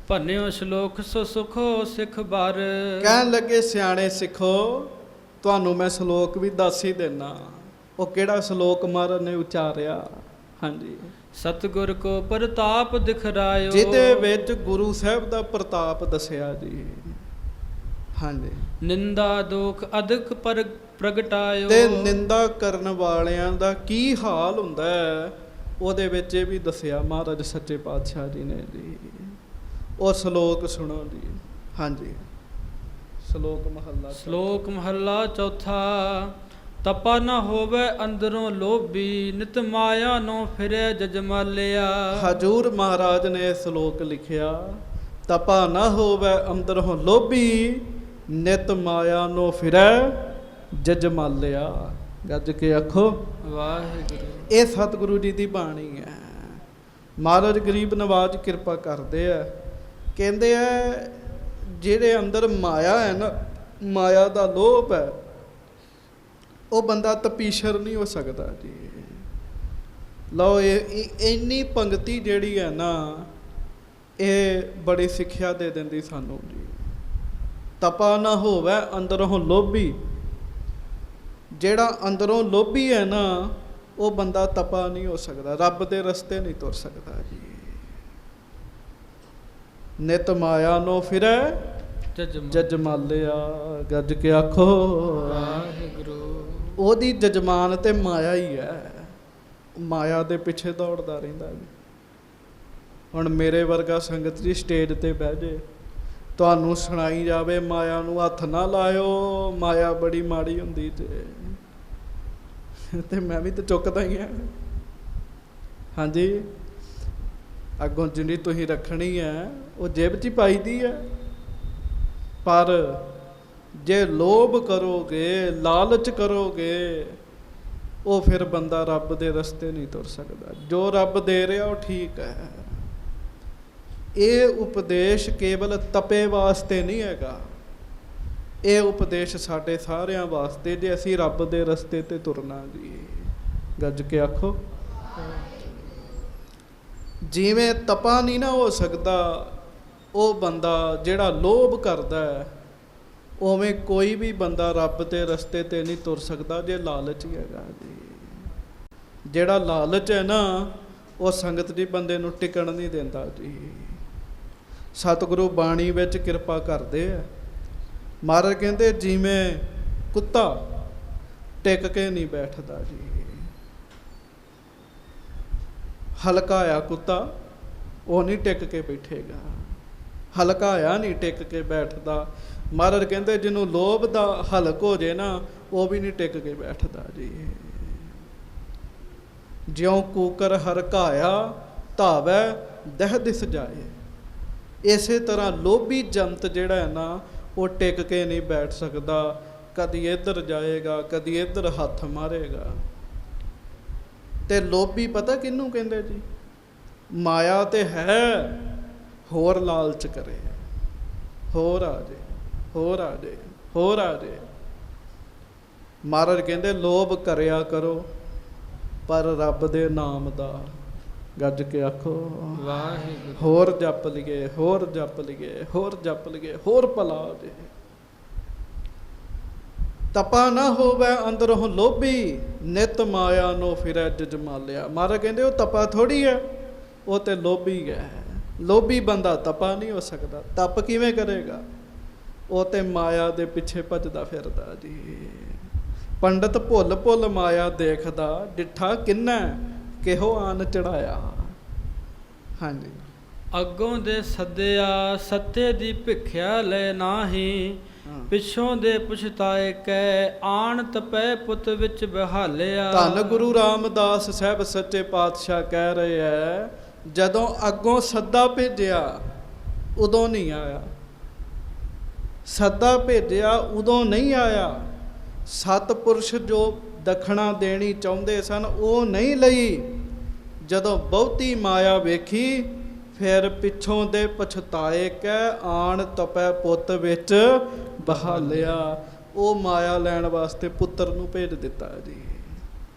ਭੰਨਿਓ ਸ਼ਲੋਕ ਸੋ ਸੁਖੋ ਸਿੱਖ ਬਾਰ, ਕਹਿਣ ਲੱਗੇ ਸਿਆਣੇ ਸਿੱਖੋ, ਤੁਹਾਨੂੰ ਮੈਂ ਸ਼ਲੋਕ ਵੀ ਦੱਸ ਹੀ ਦੇਣਾ। ਉਹ ਕਿਹੜਾ ਸ਼ਲੋਕ ਮਹਾਰਾਜ ਨੇ ਉਚਾਰਿਆ। ਹਾਂਜੀ। ਸਤਿਗੁਰ ਕੋ ਪ੍ਰਤਾਪ ਦਿਖਰਾਇਓ, ਜਿਹਦੇ ਵਿੱਚ ਗੁਰੂ ਸਾਹਿਬ ਦਾ ਪ੍ਰਤਾਪ ਦੱਸਿਆ ਜੀ। ਹਾਂਜੀ। ਨਿੰਦਾ ਦੋਖ ਅਦਕ ਪ੍ਰਗਟਾਇਓ, ਤੇ ਨਿੰਦਾ ਕਰਨ ਵਾਲਿਆਂ ਦਾ ਕੀ ਹਾਲ ਹੁੰਦਾ ਹੈ, ਉਹਦੇ ਵਿੱਚ ਇਹ ਵੀ ਦੱਸਿਆ ਮਹਾਰਾਜ ਸੱਚੇ ਪਾਤਸ਼ਾਹ ਜੀ ਨੇ ਜੀ। ਉਹ ਸ਼ਲੋਕ ਸੁਣੋ ਜੀ। ਹਾਂਜੀ। ਸ਼ਲੋਕ ਮਹੱਲਾ ਚੌਥਾ। ਤਪਾ ਨਾ ਹੋਵੇ ਅੰਦਰੋਂ ਲੋਭੀ, ਨਿਤ ਮਾਇਆ ਨੂੰ ਫਿਰੇ ਜਜਮਾਲਿਆ। ਹਜੂਰ ਮਹਾਰਾਜ ਨੇ ਸ਼ਲੋਕ ਲਿਖਿਆ, ਤਪਾ ਨਾ ਹੋਵੇ ਅੰਦਰੋਂ ਲੋਭੀ, ਨਿਤ ਮਾਇਆ ਨੂੰ ਫਿਰੇ ਜਜਮਾਲਿਆ। ਗੱਜ ਕੇ ਆਖੋ ਵਾਹਿਗੁਰੂ। ਇਹ ਸਤਿਗੁਰੂ ਜੀ ਦੀ ਬਾਣੀ ਹੈ। ਮਹਾਰਾਜ ਗਰੀਬ ਨਵਾਜ ਕਿਰਪਾ ਕਰਦੇ ਆ, ਕਹਿੰਦੇ ਆ ਜਿਹੜੇ ਅੰਦਰ ਮਾਇਆ ਹੈ ਨਾ, ਮਾਇਆ ਦਾ ਲੋਭ ਹੈ, ਉਹ ਬੰਦਾ ਤਪੀਸ਼ਰ ਨਹੀਂ ਹੋ ਸਕਦਾ ਜੀ। ਲਓ ਇੰਨੀ ਪੰਕਤੀ ਜਿਹੜੀ ਹੈ ਨਾ, ਇਹ ਬੜੀ ਸਿੱਖਿਆ ਦੇ ਦਿੰਦੀ ਸਾਨੂੰ ਜੀ। ਤਪਾ ਨਾ ਹੋਵੇ ਅੰਦਰੋਂ ਲੋਭੀ। ਜਿਹੜਾ ਅੰਦਰੋਂ ਲੋਭੀ ਹੈ ਨਾ, ਉਹ ਬੰਦਾ ਤਪਾ ਨਹੀਂ ਹੋ ਸਕਦਾ, ਰੱਬ ਦੇ ਰਸਤੇ ਨਹੀਂ ਤੁਰ ਸਕਦਾ ਜੀ। ਨਿਤ ਮਾਇਆ ਨੋ ਫਿਰੈ ਜਜਮਾਲਿਆ, ਗੱਜ ਕੇ ਆਖੋ ਵਾਹਿਗੁਰੂ। ਉਹਦੀ ਜਜਮਾਨ ਤੇ ਮਾਇਆ ਹੀ ਹੈ, ਮਾਇਆ ਦੇ ਪਿੱਛੇ ਦੌੜਦਾ ਰਹਿੰਦਾ ਜੀ। ਹੁਣ ਮੇਰੇ ਵਰਗਾ ਸੰਗਤ ਜੀ ਸਟੇਜ ਤੇ ਬਹਿ ਜੇ, ਤੁਹਾਨੂੰ ਸੁਣਾਈ ਜਾਵੇ ਮਾਇਆ ਨੂੰ ਹੱਥ ਨਾ ਲਾਇਓ, ਮਾਇਆ ਬੜੀ ਮਾੜੀ ਹੁੰਦੀ ਤੇ ਮੈਂ ਵੀ ਤਾਂ ਚੁੱਕਦਾ ਹੀ ਆ। ਹਾਂਜੀ, ਅੱਗੋਂ ਜਿੰਨੀ ਤੁਸੀਂ ਰੱਖਣੀ ਹੈ ਉਹ ਜੇਬ 'ਚ ਹੀ ਪਾਈ ਦੀ ਹੈ। ਪਰ ਜੇ ਲੋਭ ਕਰੋਗੇ, ਲਾਲਚ ਕਰੋਗੇ, ਉਹ ਫਿਰ ਬੰਦਾ ਰੱਬ ਦੇ ਰਸਤੇ ਨਹੀਂ ਤੁਰ ਸਕਦਾ। ਜੋ ਰੱਬ ਦੇ ਰਿਹਾ ਉਹ ਠੀਕ ਹੈ। ਇਹ ਉਪਦੇਸ਼ ਕੇਵਲ ਤਪੇ ਵਾਸਤੇ ਨਹੀਂ ਹੈਗਾ, ਇਹ ਉਪਦੇਸ਼ ਸਾਡੇ ਸਾਰਿਆਂ ਵਾਸਤੇ, ਜੇ ਅਸੀਂ ਰੱਬ ਦੇ ਰਸਤੇ ਤੇ ਤੁਰਨਾ ਜੀ। ਗੱਜ ਕੇ ਆਖੋ। ਜਿਵੇਂ ਤਪਾ ਨਹੀਂ ਨਾ ਹੋ ਸਕਦਾ ਉਹ ਬੰਦਾ ਜਿਹੜਾ ਲੋਭ ਕਰਦਾ ਹੈ, ਉਵੇਂ ਕੋਈ ਵੀ ਬੰਦਾ ਰੱਬ ਦੇ ਰਸਤੇ ਤੇ ਨਹੀਂ ਤੁਰ ਸਕਦਾ ਜੇ ਲਾਲਚ ਹੀ ਹੈਗਾ ਜੀ। ਜਿਹੜਾ ਲਾਲਚ ਹੈ ਨਾ, ਉਹ ਸੰਗਤ ਦੀ ਬੰਦੇ ਨੂੰ ਟਿਕਣ ਨਹੀਂ ਦਿੰਦਾ ਜੀ। ਸਤਿਗੁਰੂ ਬਾਣੀ ਵਿੱਚ ਕਿਰਪਾ ਕਰਦੇ ਆ। ਮਹਾਰਾਜ ਕਹਿੰਦੇ ਜਿਵੇਂ ਕੁੱਤਾ ਟਿਕ ਕੇ ਨਹੀਂ ਬੈਠਦਾ ਜੀ। ਹਲਕਾਇਆ ਕੁੱਤਾ ਉਹ ਨਹੀਂ ਟਿਕ ਕੇ ਬੈਠੇਗਾ, ਹਲਕਾਇਆ ਨਹੀਂ ਟਿਕ ਕੇ ਬੈਠਦਾ। ਮਹਾਰਾਜ ਕਹਿੰਦੇ ਜਿਹਨੂੰ ਲੋਭ ਦਾ ਹਲਕ ਹੋ ਜੇ ਨਾ, ਉਹ ਵੀ ਨਹੀਂ ਟਿਕ ਕੇ ਬੈਠਦਾ ਜੀ। ਜਿਉਂ ਕੂਕਰ ਹਰਕਾਇਆ ਧਾਵੈ ਦਹਿ ਦਿਸ ਜਾਏ, ਇਸੇ ਤਰ੍ਹਾਂ ਲੋਭੀ ਜੰਤ ਜਿਹੜਾ ਹੈ ਨਾ, ਉਹ ਟਿਕ ਕੇ ਨਹੀਂ ਬੈਠ ਸਕਦਾ। ਕਦੀ ਇੱਧਰ ਜਾਏਗਾ, ਕਦੀ ਇੱਧਰ ਹੱਥ ਮਾਰੇਗਾ। ਤੇ ਲੋਭੀ ਪਤਾ ਕਿਹਨੂੰ ਕਹਿੰਦੇ ਜੀ? ਮਾਇਆ ਤੇ ਹੈ, ਹੋਰ ਲਾਲਚ ਕਰੇ, ਹੋਰ ਆ ਜੇ, ਹੋਰ ਆ ਜੇ, ਹੋਰ ਆ ਜੇ। ਮਹਾਰਾਜ ਕਹਿੰਦੇ ਲੋਭ ਕਰਿਆ ਕਰੋ, ਪਰ ਰੱਬ ਦੇ ਨਾਮ ਦਾ। ਗੱਜ ਕੇ ਆਖੋ ਵਾਹਿਗੁਰੂ। ਹੋਰ ਜਪ ਲਈਏ, ਹੋਰ ਜਪ ਲਈਏ, ਹੋਰ ਜਪ ਲਈਏ, ਹੋਰ ਭਲਾ ਹੋ ਜੇ। ਤਪਾ ਨਾ ਹੋਵੇ ਅੰਦਰੋਂ ਲੋਭੀ, ਨਿਤ ਮਾਇਆ ਨੋ ਫਿਰੈ ਜਜਮਾਲਿਆ। ਮਹਾਰਾਜ ਕਹਿੰਦੇ ਉਹ ਤਪਾ ਥੋੜੀ ਹੈ, ਉਹ ਤੇ ਲੋਭੀ ਹੈ। ਲੋਭੀ ਬੰਦਾ ਤਪਾ ਨਹੀਂ ਹੋ ਸਕਦਾ। ਤਪ ਕਿਵੇਂ ਕਰੇਗਾ? ਉਹ ਤੇ ਮਾਇਆ ਦੇ ਪਿੱਛੇ ਭੱਜਦਾ ਫਿਰਦਾ ਜੀ। ਪੰਡਤ ਭੁੱਲ ਭੁੱਲ ਮਾਇਆ ਦੇਖਦਾ, ਡਿੱਠਾ ਕਿੰਨਾ ਕਿਹੋ ਆਨ ਚੜਾਇਆ। ਹਾਂਜੀ, ਅੱਗੋਂ ਦੇ ਸੱਦਿਆ ਸੱਤੇ ਦੀ ਭਿਖਿਆ ਲੈ ਨਾਹੀ, ਪਿੱਛੋਂ ਦੇ ਪੁਛਤਾਏ ਕੈ ਆਣ ਤਪੈ ਪੁੱਤ ਵਿੱਚ ਬਹਾਲਿਆ। ਧੰਨ ਗੁਰੂ ਰਾਮਦਾਸ ਸਾਹਿਬ ਸੱਚੇ ਪਾਤਸ਼ਾਹ ਕਹਿ ਰਹੇ ਹੈ, ਜਦੋਂ ਅੱਗੋਂ ਸੱਦਾ ਭੇਜਿਆ ਉਦੋਂ ਨਹੀਂ ਆਇਆ, ਸੱਦਾ ਭੇਜਿਆ ਉਦੋਂ ਨਹੀਂ ਆਇਆ। ਸਤਿਪੁਰਸ਼ ਜੋ ਦਖਣਾ ਦੇਣੀ ਚਾਹੁੰਦੇ ਸਨ ਉਹ ਨਹੀਂ ਲਈ। ਜਦੋਂ ਬਹੁਤੀ ਮਾਇਆ ਵੇਖੀ, ਫਿਰ ਪਿੱਛੋਂ ਦੇ ਪਛਤਾਏ ਕਹਿ ਆਣ ਤਪੈ ਪੁੱਤ ਵਿੱਚ ਬਹਾਲਿਆ। ਉਹ ਮਾਇਆ ਲੈਣ ਵਾਸਤੇ ਪੁੱਤਰ ਨੂੰ ਭੇਜ ਦਿੱਤਾ ਜੀ।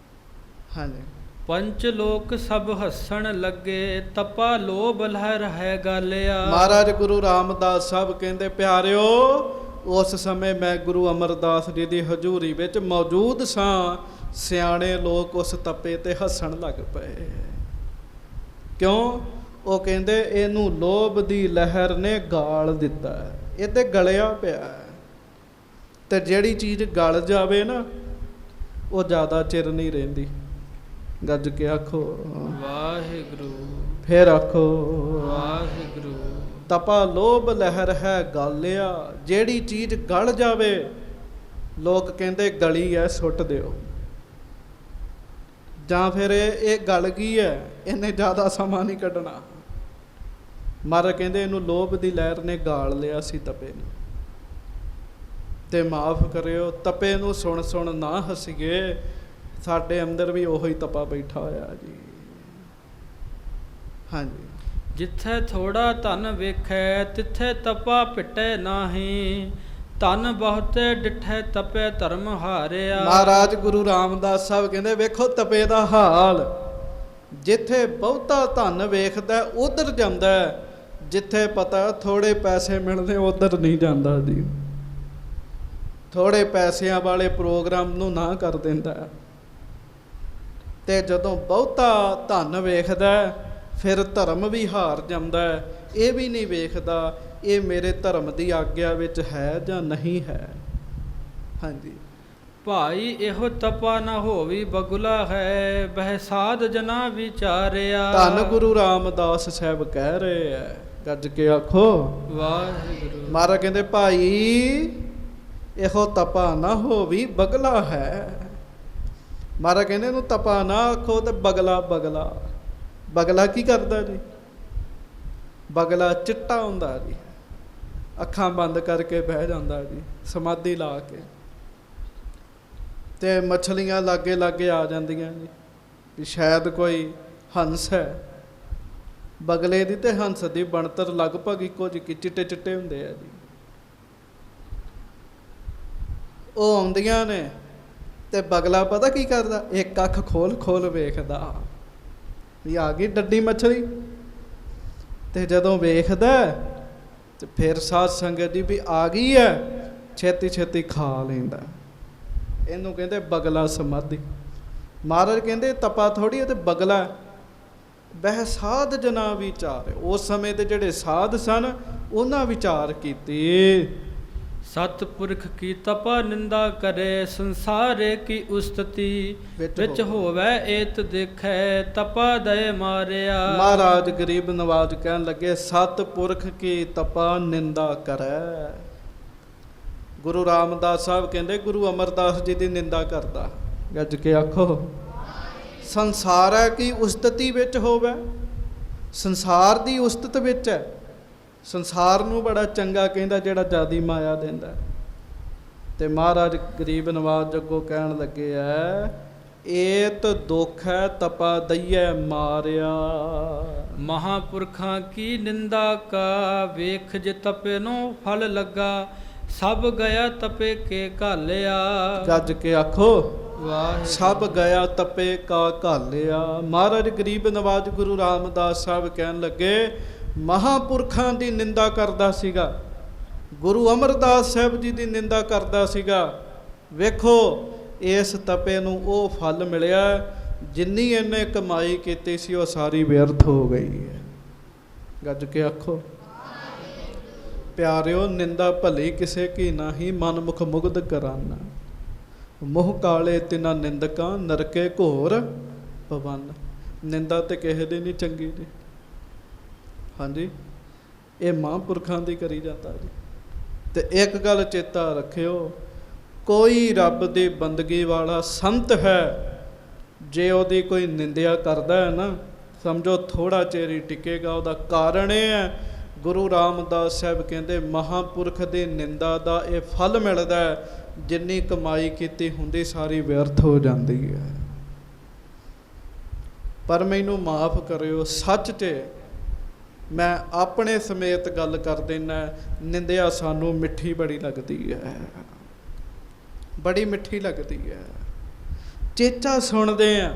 ਹਾਂਜੀ, ਪੰਚ ਲੋਕ ਸਭ ਹੱਸਣ ਲੱਗੇ, ਤਪਾ ਲੋਭ ਲਹਿ ਰਹਿ ਗਾਲਿਆ। ਮਹਾਰਾਜ ਗੁਰੂ ਰਾਮਦਾਸ ਸਾਹਿਬ ਕਹਿੰਦੇ ਪਿਆਰਿਓ, ਉਸ ਸਮੇਂ ਮੈਂ ਗੁਰੂ ਅਮਰਦਾਸ ਜੀ ਦੀ ਹਜ਼ੂਰੀ ਵਿੱਚ ਮੌਜੂਦ ਸਾਂ। ਸਿਆਣੇ ਲੋਕ ਉਸ ਤਪੇ ਤੇ ਹੱਸਣ ਲੱਗ ਪਏ। ਕਿਉਂ? ਉਹ ਕਹਿੰਦੇ ਇਹਨੂੰ ਲੋਭ ਦੀ ਲਹਿਰ ਨੇ ਗਾਲ ਦਿੱਤਾ, ਇਹ ਤੇ ਗਲਿਆ ਪਿਆ। ਤੇ ਜਿਹੜੀ ਚੀਜ਼ ਗਲ ਜਾਵੇ ਨਾ, ਉਹ ਜ਼ਿਆਦਾ ਚਿਰ ਨਹੀਂ ਰਹਿੰਦੀ। ਗੱਜ ਕੇ ਆਖੋ ਵਾਹਿਗੁਰੂ। ਫਿਰ ਆਖੋ ਵਾਹਿਗੁਰੂ। ਤਪਾ ਲੋਭ ਲਹਿਰ ਹੈ ਗਾਲਿਆ। ਜਿਹੜੀ ਚੀਜ਼ ਗਲ ਜਾਵੇ, ਲੋਕ ਕਹਿੰਦੇ ਗਲੀ ਹੈ ਸੁੱਟ ਦਿਓ, ਜਾਂ ਫਿਰ ਇਹ ਗਲ ਗਈ ਹੈ, ਇਹਨੇ ਜ਼ਿਆਦਾ ਸਮਾਂ ਨਹੀਂ ਕੱਢਣਾ। ਮਹਾਰਾਜ ਕਹਿੰਦੇ ਇਹਨੂੰ ਲੋਭ ਦੀ ਲਹਿਰ ਨੇ ਗਾਲ ਲਿਆ ਸੀ ਤਪੇ ਨੂੰ। ਤੇ ਮਾਫ ਕਰਿਓ, ਤਪੇ ਨੂੰ ਸੁਣ ਸੁਣ ਨਾ ਹੱਸੀਏ, ਸਾਡੇ ਅੰਦਰ ਵੀ ਉਹੀ ਤਪਾ ਬੈਠਾ ਹੋਇਆ ਜੀ। ਹਾਂਜੀ, ਜਿੱਥੇ ਥੋੜਾ ਧਨ ਵੇਖੈ, ਤਿੱਥੇ ਤਪਾ ਪਿਟੈ ਨਾਹੀ, ਧਨ ਬਹੁਤੇ ਡਿਠੈ ਤਪੈ ਧਰਮ ਹਾਰਿਆ। ਮਹਾਰਾਜ ਗੁਰੂ ਰਾਮਦਾਸ ਸਾਹਿਬ ਕਹਿੰਦੇ ਵੇਖੋ ਤਪੇ ਦਾ ਹਾਲ, ਜਿੱਥੇ ਬਹੁਤਾ ਧਨ ਵੇਖਦਾ ਉਧਰ ਜਾਂਦਾ, ਜਿੱਥੇ ਪਤਾ ਥੋੜੇ ਪੈਸੇ ਮਿਲਦੇ ਉਧਰ ਨਹੀਂ ਜਾਂਦਾ ਜੀ। ਥੋੜੇ ਪੈਸਿਆਂ ਵਾਲੇ ਪ੍ਰੋਗਰਾਮ ਨੂੰ ਨਾ ਕਰ ਦਿੰਦਾ, ਤੇ ਜਦੋਂ ਬਹੁਤਾ ਧਨ ਵੇਖਦਾ ਫਿਰ ਧਰਮ ਵੀ ਹਾਰ ਜਾਂਦਾ। ਇਹ ਵੀ ਨਹੀਂ ਵੇਖਦਾ ਇਹ ਮੇਰੇ ਧਰਮ ਦੀ ਆਗਿਆ ਵਿੱਚ ਹੈ ਜਾਂ ਨਹੀਂ ਹੈ। ਹਾਂਜੀ। ਭਾਈ ਇਹੋ ਤਪਾ ਨਾ ਹੋਵੀ ਬਗੁਲਾ ਹੈ, ਬਹਿ ਸਾਧ ਜਨਾ ਵਿਚਾਰਿਆ। ਧੰਨ ਗੁਰੂ ਰਾਮਦਾਸ ਸਾਹਿਬ ਕਹਿ ਰਹੇ ਹੈ, ਗੱਜ ਕੇ ਆਖੋ ਵਾਹਿਗੁਰੂ। ਮਹਾਰਾਜ ਕਹਿੰਦੇ ਭਾਈ ਇਹੋ ਤਪਾ ਨਾ ਹੋਵੀ ਬਗਲਾ ਹੈ। ਮਹਾਰਾਜ ਕਹਿੰਦੇ ਇਹਨੂੰ ਤਪਾ ਨਾ ਆਖੋ ਤੇ ਬਗਲਾ। ਬਗਲਾ ਬਗਲਾ ਕੀ ਕਰਦਾ ਜੀ? ਬਗਲਾ ਚਿੱਟਾ ਹੁੰਦਾ ਜੀ, ਅੱਖਾਂ ਬੰਦ ਕਰਕੇ ਬਹਿ ਜਾਂਦਾ ਜੀ ਸਮਾਧੀ ਲਾ ਕੇ, ਤੇ ਮੱਛਲੀਆਂ ਲਾਗੇ ਲਾਗੇ ਆ ਜਾਂਦੀਆਂ ਜੀ ਵੀ ਸ਼ਾਇਦ ਕੋਈ ਹੰਸ ਹੈ। ਬਗਲੇ ਦੀ ਤੇ ਹੰਸ ਦੀ ਬਣਤਰ ਲਗਭਗ ਇੱਕੋ ਜਿਹੀ, ਚਿੱਟੇ ਚਿੱਟੇ ਹੁੰਦੇ ਆ ਜੀ। ਉਹ ਆਉਂਦੀਆਂ ਨੇ ਤੇ ਬਗਲਾ ਪਤਾ ਕੀ ਕਰਦਾ, ਇੱਕ ਅੱਖ ਖੋਲ ਖੋਲ ਵੇਖਦਾ ਵੀ ਆ ਗਈ ਡੱਡੀ ਮੱਛਲੀ, ਤੇ ਜਦੋਂ ਵੇਖਦਾ ਤੇ ਫਿਰ ਸਾਧ ਸੰਗਤ ਦੀ ਵੀ ਆ ਗਈ ਹੈ, ਛੇਤੀ ਛੇਤੀ ਖਾ ਲੈਂਦਾ। ਇਹਨੂੰ ਕਹਿੰਦੇ ਬਗਲਾ ਸਮਾਧੀ। ਮਹਾਰਾਜ ਕਹਿੰਦੇ ਤਪਾ ਥੋੜੀ ਤੇ ਬਗਲਾ। ਬਹਿ ਸਾਧ ਜਨਾ ਵਿਚਾਰ, ਉਸ ਸਮੇਂ ਦੇ ਜਿਹੜੇ ਸਾਧ ਸਨ ਉਹਨਾਂ ਵਿਚਾਰ ਕੀਤੀ। ਸਤਿਪੁਰਖ ਕੀ ਤਪਾ ਨਿੰਦਾ ਕਰੇ, ਸੰਸਾਰੇ ਕੀ ਉਸਤਤੀ ਵਿੱਚ ਹੋਵੇ ਏਤ ਦੇਖੈ, ਤਪਾ ਦਇ ਮਾਰਿਆ। ਮਹਾਰਾਜ ਗਰੀਬ ਨਵਾਜ ਕਹਿਣ ਲੱਗੇ ਸਤਿਪੁਰਖ ਕੀ ਤਪਾ ਨਿੰਦਾ ਕਰੈ। ਗੁਰੂ ਰਾਮਦਾਸ ਸਾਹਿਬ ਕਹਿੰਦੇ ਗੁਰੂ ਅਮਰਦਾਸ ਜੀ ਦੀ ਨਿੰਦਾ ਕਰਦਾ। ਗੱਜ ਕੇ ਆਖੋ ਸੰਸਾਰ ਕੀ ਉਸਤਤੀ ਵਿੱਚ ਹੋਵੇ। ਸੰਸਾਰ ਦੀ ਉਸਤਤ ਵਿੱਚ ਹੈ। ਸੰਸਾਰ ਨੂੰ ਬੜਾ ਚੰਗਾ ਕਹਿੰਦਾ ਜਿਹੜਾ ਜਾਦੀ ਮਾਇਆ ਦਿੰਦਾ। ਤੇ ਮਹਾਰਾਜ ਗਰੀਬ ਨਵਾਜ ਅੱਗੋਂ ਕਹਿਣ ਲੱਗੇ ਐ ਏਤ ਦੁੱਖ ਹੈ ਤਪਾ ਦਈਐ ਮਾਰਿਆ। ਮਹਾਪੁਰਖਾਂ ਕੀ ਨਿੰਦਾ ਕਾ, ਵੇਖ ਜੇ ਤਪੇ ਨੂੰ ਫਲ ਲੱਗਾ, ਸਭ ਗਿਆ ਤਪੇ ਕੇ ਘਾਲਿਆ। ਗੱਜ ਕੇ ਆਖੋ ਵਾਹਿਗੁਰੂ। ਸਭ ਗਿਆ ਤਪੇ ਕਾ ਘਾਲਿਆ। ਮਹਾਰਾਜ ਗਰੀਬ ਨਵਾਜ ਗੁਰੂ ਰਾਮਦਾਸ ਸਾਹਿਬ ਕਹਿਣ ਲੱਗੇ ਮਹਾਪੁਰਖਾਂ ਦੀ ਨਿੰਦਾ ਕਰਦਾ ਸੀਗਾ, ਗੁਰੂ ਅਮਰਦਾਸ ਸਾਹਿਬ ਜੀ ਦੀ ਨਿੰਦਾ ਕਰਦਾ ਸੀਗਾ। ਵੇਖੋ ਇਸ ਤਪੇ ਨੂੰ ਉਹ ਫਲ ਮਿਲਿਆ, ਜਿੰਨੀ ਇਹਨੇ ਕਮਾਈ ਕੀਤੀ ਸੀ ਉਹ ਸਾਰੀ ਵਿਅਰਥ ਹੋ ਗਈ ਹੈ। ਗੱਜ ਕੇ ਆਖੋ ਪਿਆਰਿਓ ਨਿੰਦਾ ਭਲੀ ਕਿਸੇ ਕੀ ਨਾਹੀ, ਮਨ ਮੁਖ ਮੁਗਧ ਕਰਾਨਾ, ਮੋਹ ਕਾਲੇ ਤਿਨਾ ਨਿੰਦਕਾਂ, ਨਰਕੇ ਘੋਰ ਪਵਨ। ਨਿੰਦਾ ਤੇ ਕਿਸੇ ਦੀ ਨਹੀਂ ਚੰਗੀ ਜੀ। ਹਾਂਜੀ ਇਹ ਮਹਾਂਪੁਰਖਾਂ ਦੀ ਕਰੀ ਜਾਂਦਾ ਜੀ। ਤੇ ਇੱਕ ਗੱਲ ਚੇਤਾ ਰੱਖਿਓ, ਕੋਈ ਰੱਬ ਦੀ ਬੰਦਗੀ ਵਾਲਾ ਸੰਤ ਹੈ, ਜੇ ਉਹਦੀ ਕੋਈ ਨਿੰਦਿਆ ਕਰਦਾ ਹੈ ਨਾ ਸਮਝੋ ਥੋੜਾ ਚਿਰ ਹੀ ਟਿਕੇਗਾ। ਉਹਦਾ ਕਾਰਨ ਇਹ ਹੈ ਗੁਰੂ ਰਾਮਦਾਸ ਸਾਹਿਬ ਕਹਿੰਦੇ ਮਹਾਂਪੁਰਖ ਦੀ ਨਿੰਦਾ ਦਾ ਇਹ ਫਲ ਮਿਲਦਾ, ਜਿੰਨੀ ਕਮਾਈ ਕੀਤੀ ਹੁੰਦੀ ਸਾਰੀ ਵਿਅਰਥ ਹੋ ਜਾਂਦੀ ਹੈ। ਪਰ ਮੈਨੂੰ ਮਾਫ ਕਰਿਓ, ਸੱਚ 'ਚ ਮੈਂ ਆਪਣੇ ਸਮੇਤ ਗੱਲ ਕਰ ਦਿੰਦਾ, ਨਿੰਦਿਆ ਸਾਨੂੰ ਮਿੱਠੀ ਬੜੀ ਲੱਗਦੀ ਹੈ, ਬੜੀ ਮਿੱਠੀ ਲੱਗਦੀ ਹੈ। ਚੇਚਾ ਸੁਣਦੇ ਆ,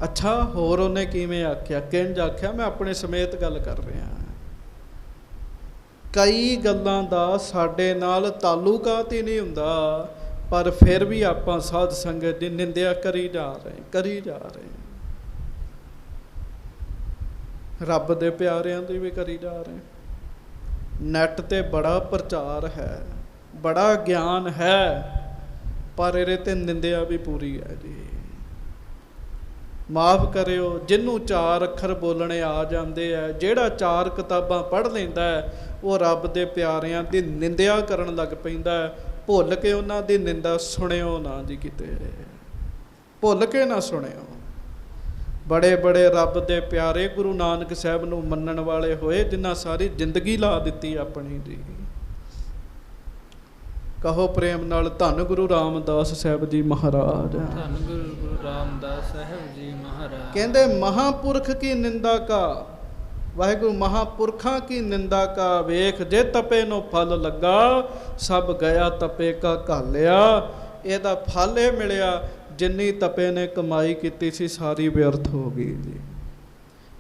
ਅੱਛਾ ਹੋਰ ਉਹਨੇ ਕਿਵੇਂ ਆਖਿਆ, ਕਿੰਝ ਆਖਿਆ, ਮੈਂ ਆਪਣੇ ਸਮੇਤ ਗੱਲ ਕਰ ਰਿਹਾ। ਕਈ ਗੱਲਾਂ ਦਾ ਸਾਡੇ ਨਾਲ ਤਾਲੁਕਾਤ ਹੀ ਨਹੀਂ ਹੁੰਦਾ, ਪਰ ਫਿਰ ਵੀ ਆਪਾਂ ਸਾਧ ਸੰਗਤ ਦੀ ਨਿੰਦਿਆ ਕਰੀ ਜਾ ਰਹੇ। ਰੱਬ ਦੇ ਪਿਆਰਿਆਂ ਦੀ ਵੀ ਕਰੀ ਜਾ ਰਹੇ। ਨੈਟ ਤੇ ਬੜਾ ਪ੍ਰਚਾਰ ਹੈ, ਬੜਾ ਗਿਆਨ ਹੈ, ਪਰ ਇਹਦੇ ਤੇ ਨਿੰਦਿਆ ਵੀ ਪੂਰੀ ਹੈ ਜੀ। ਮਾਫ ਕਰਿਓ, ਜਿਹਨੂੰ 4 ਅੱਖਰ ਬੋਲਣੇ ਆ ਜਾਂਦੇ ਆ, ਜਿਹੜਾ 4 ਕਿਤਾਬਾਂ ਪੜ੍ਹ ਲੈਂਦਾ ਹੈ, ਉਹ ਰੱਬ ਦੇ ਪਿਆਰਿਆਂ ਦੀ ਨਿੰਦਿਆ ਕਰਨ ਲੱਗ ਪੈਂਦਾ। ਭੁੱਲ ਕੇ ਉਹਨਾਂ ਦੀ ਨਿੰਦਾ ਸੁਣਿਓ ਨਾ ਜੀ, ਕਿਤੇ ਭੁੱਲ ਕੇ ਨਾ ਸੁਣਿਓ। ਬੜੇ ਬੜੇ ਰੱਬ ਦੇ ਪਿਆਰੇ ਗੁਰੂ ਨਾਨਕ ਸਾਹਿਬ ਨੂੰ ਮੰਨਣ ਵਾਲੇ ਹੋਏ, ਜਿਨ੍ਹਾਂ ਸਾਰੀ ਜ਼ਿੰਦਗੀ ਲਾ ਦਿੱਤੀ ਆਪਣੀ ਜੀ। ਕਹੋ ਪ੍ਰੇਮ ਨਾਲ ਧੰਨ ਗੁਰੂ ਰਾਮਦਾਸ ਸਾਹਿਬ ਜੀ ਮਹਾਰਾਜ। ਧੰਨ ਗੁਰੂ ਰਾਮਦਾਸ ਸਾਹਿਬ ਜੀ ਮਹਾਰਾਜ। ਕਹਿੰਦੇ ਮਹਾਂਪੁਰਖ ਕੀ ਨਿੰਦਾ ਕਾ, ਵਾਹਿਗੁਰੂ ਮਹਾਪੁਰਖਾਂ ਕੀ ਨਿੰਦਾ ਕਾ ਵੇਖ, ਜੇ ਤਪੇ ਨੂੰ ਫਲ ਲੱਗਾ, ਸਭ ਗਿਆ ਤਪੇ ਕਾ ਘਾਲਿਆ। ਇਹਦਾ ਫਲ ਇਹ ਮਿਲਿਆ, ਜਿੰਨੀ ਤਪੇ ਨੇ ਕਮਾਈ ਕੀਤੀ ਸੀ ਸਾਰੀ ਵਿਅਰਥ ਹੋ ਗਈ ਜੀ।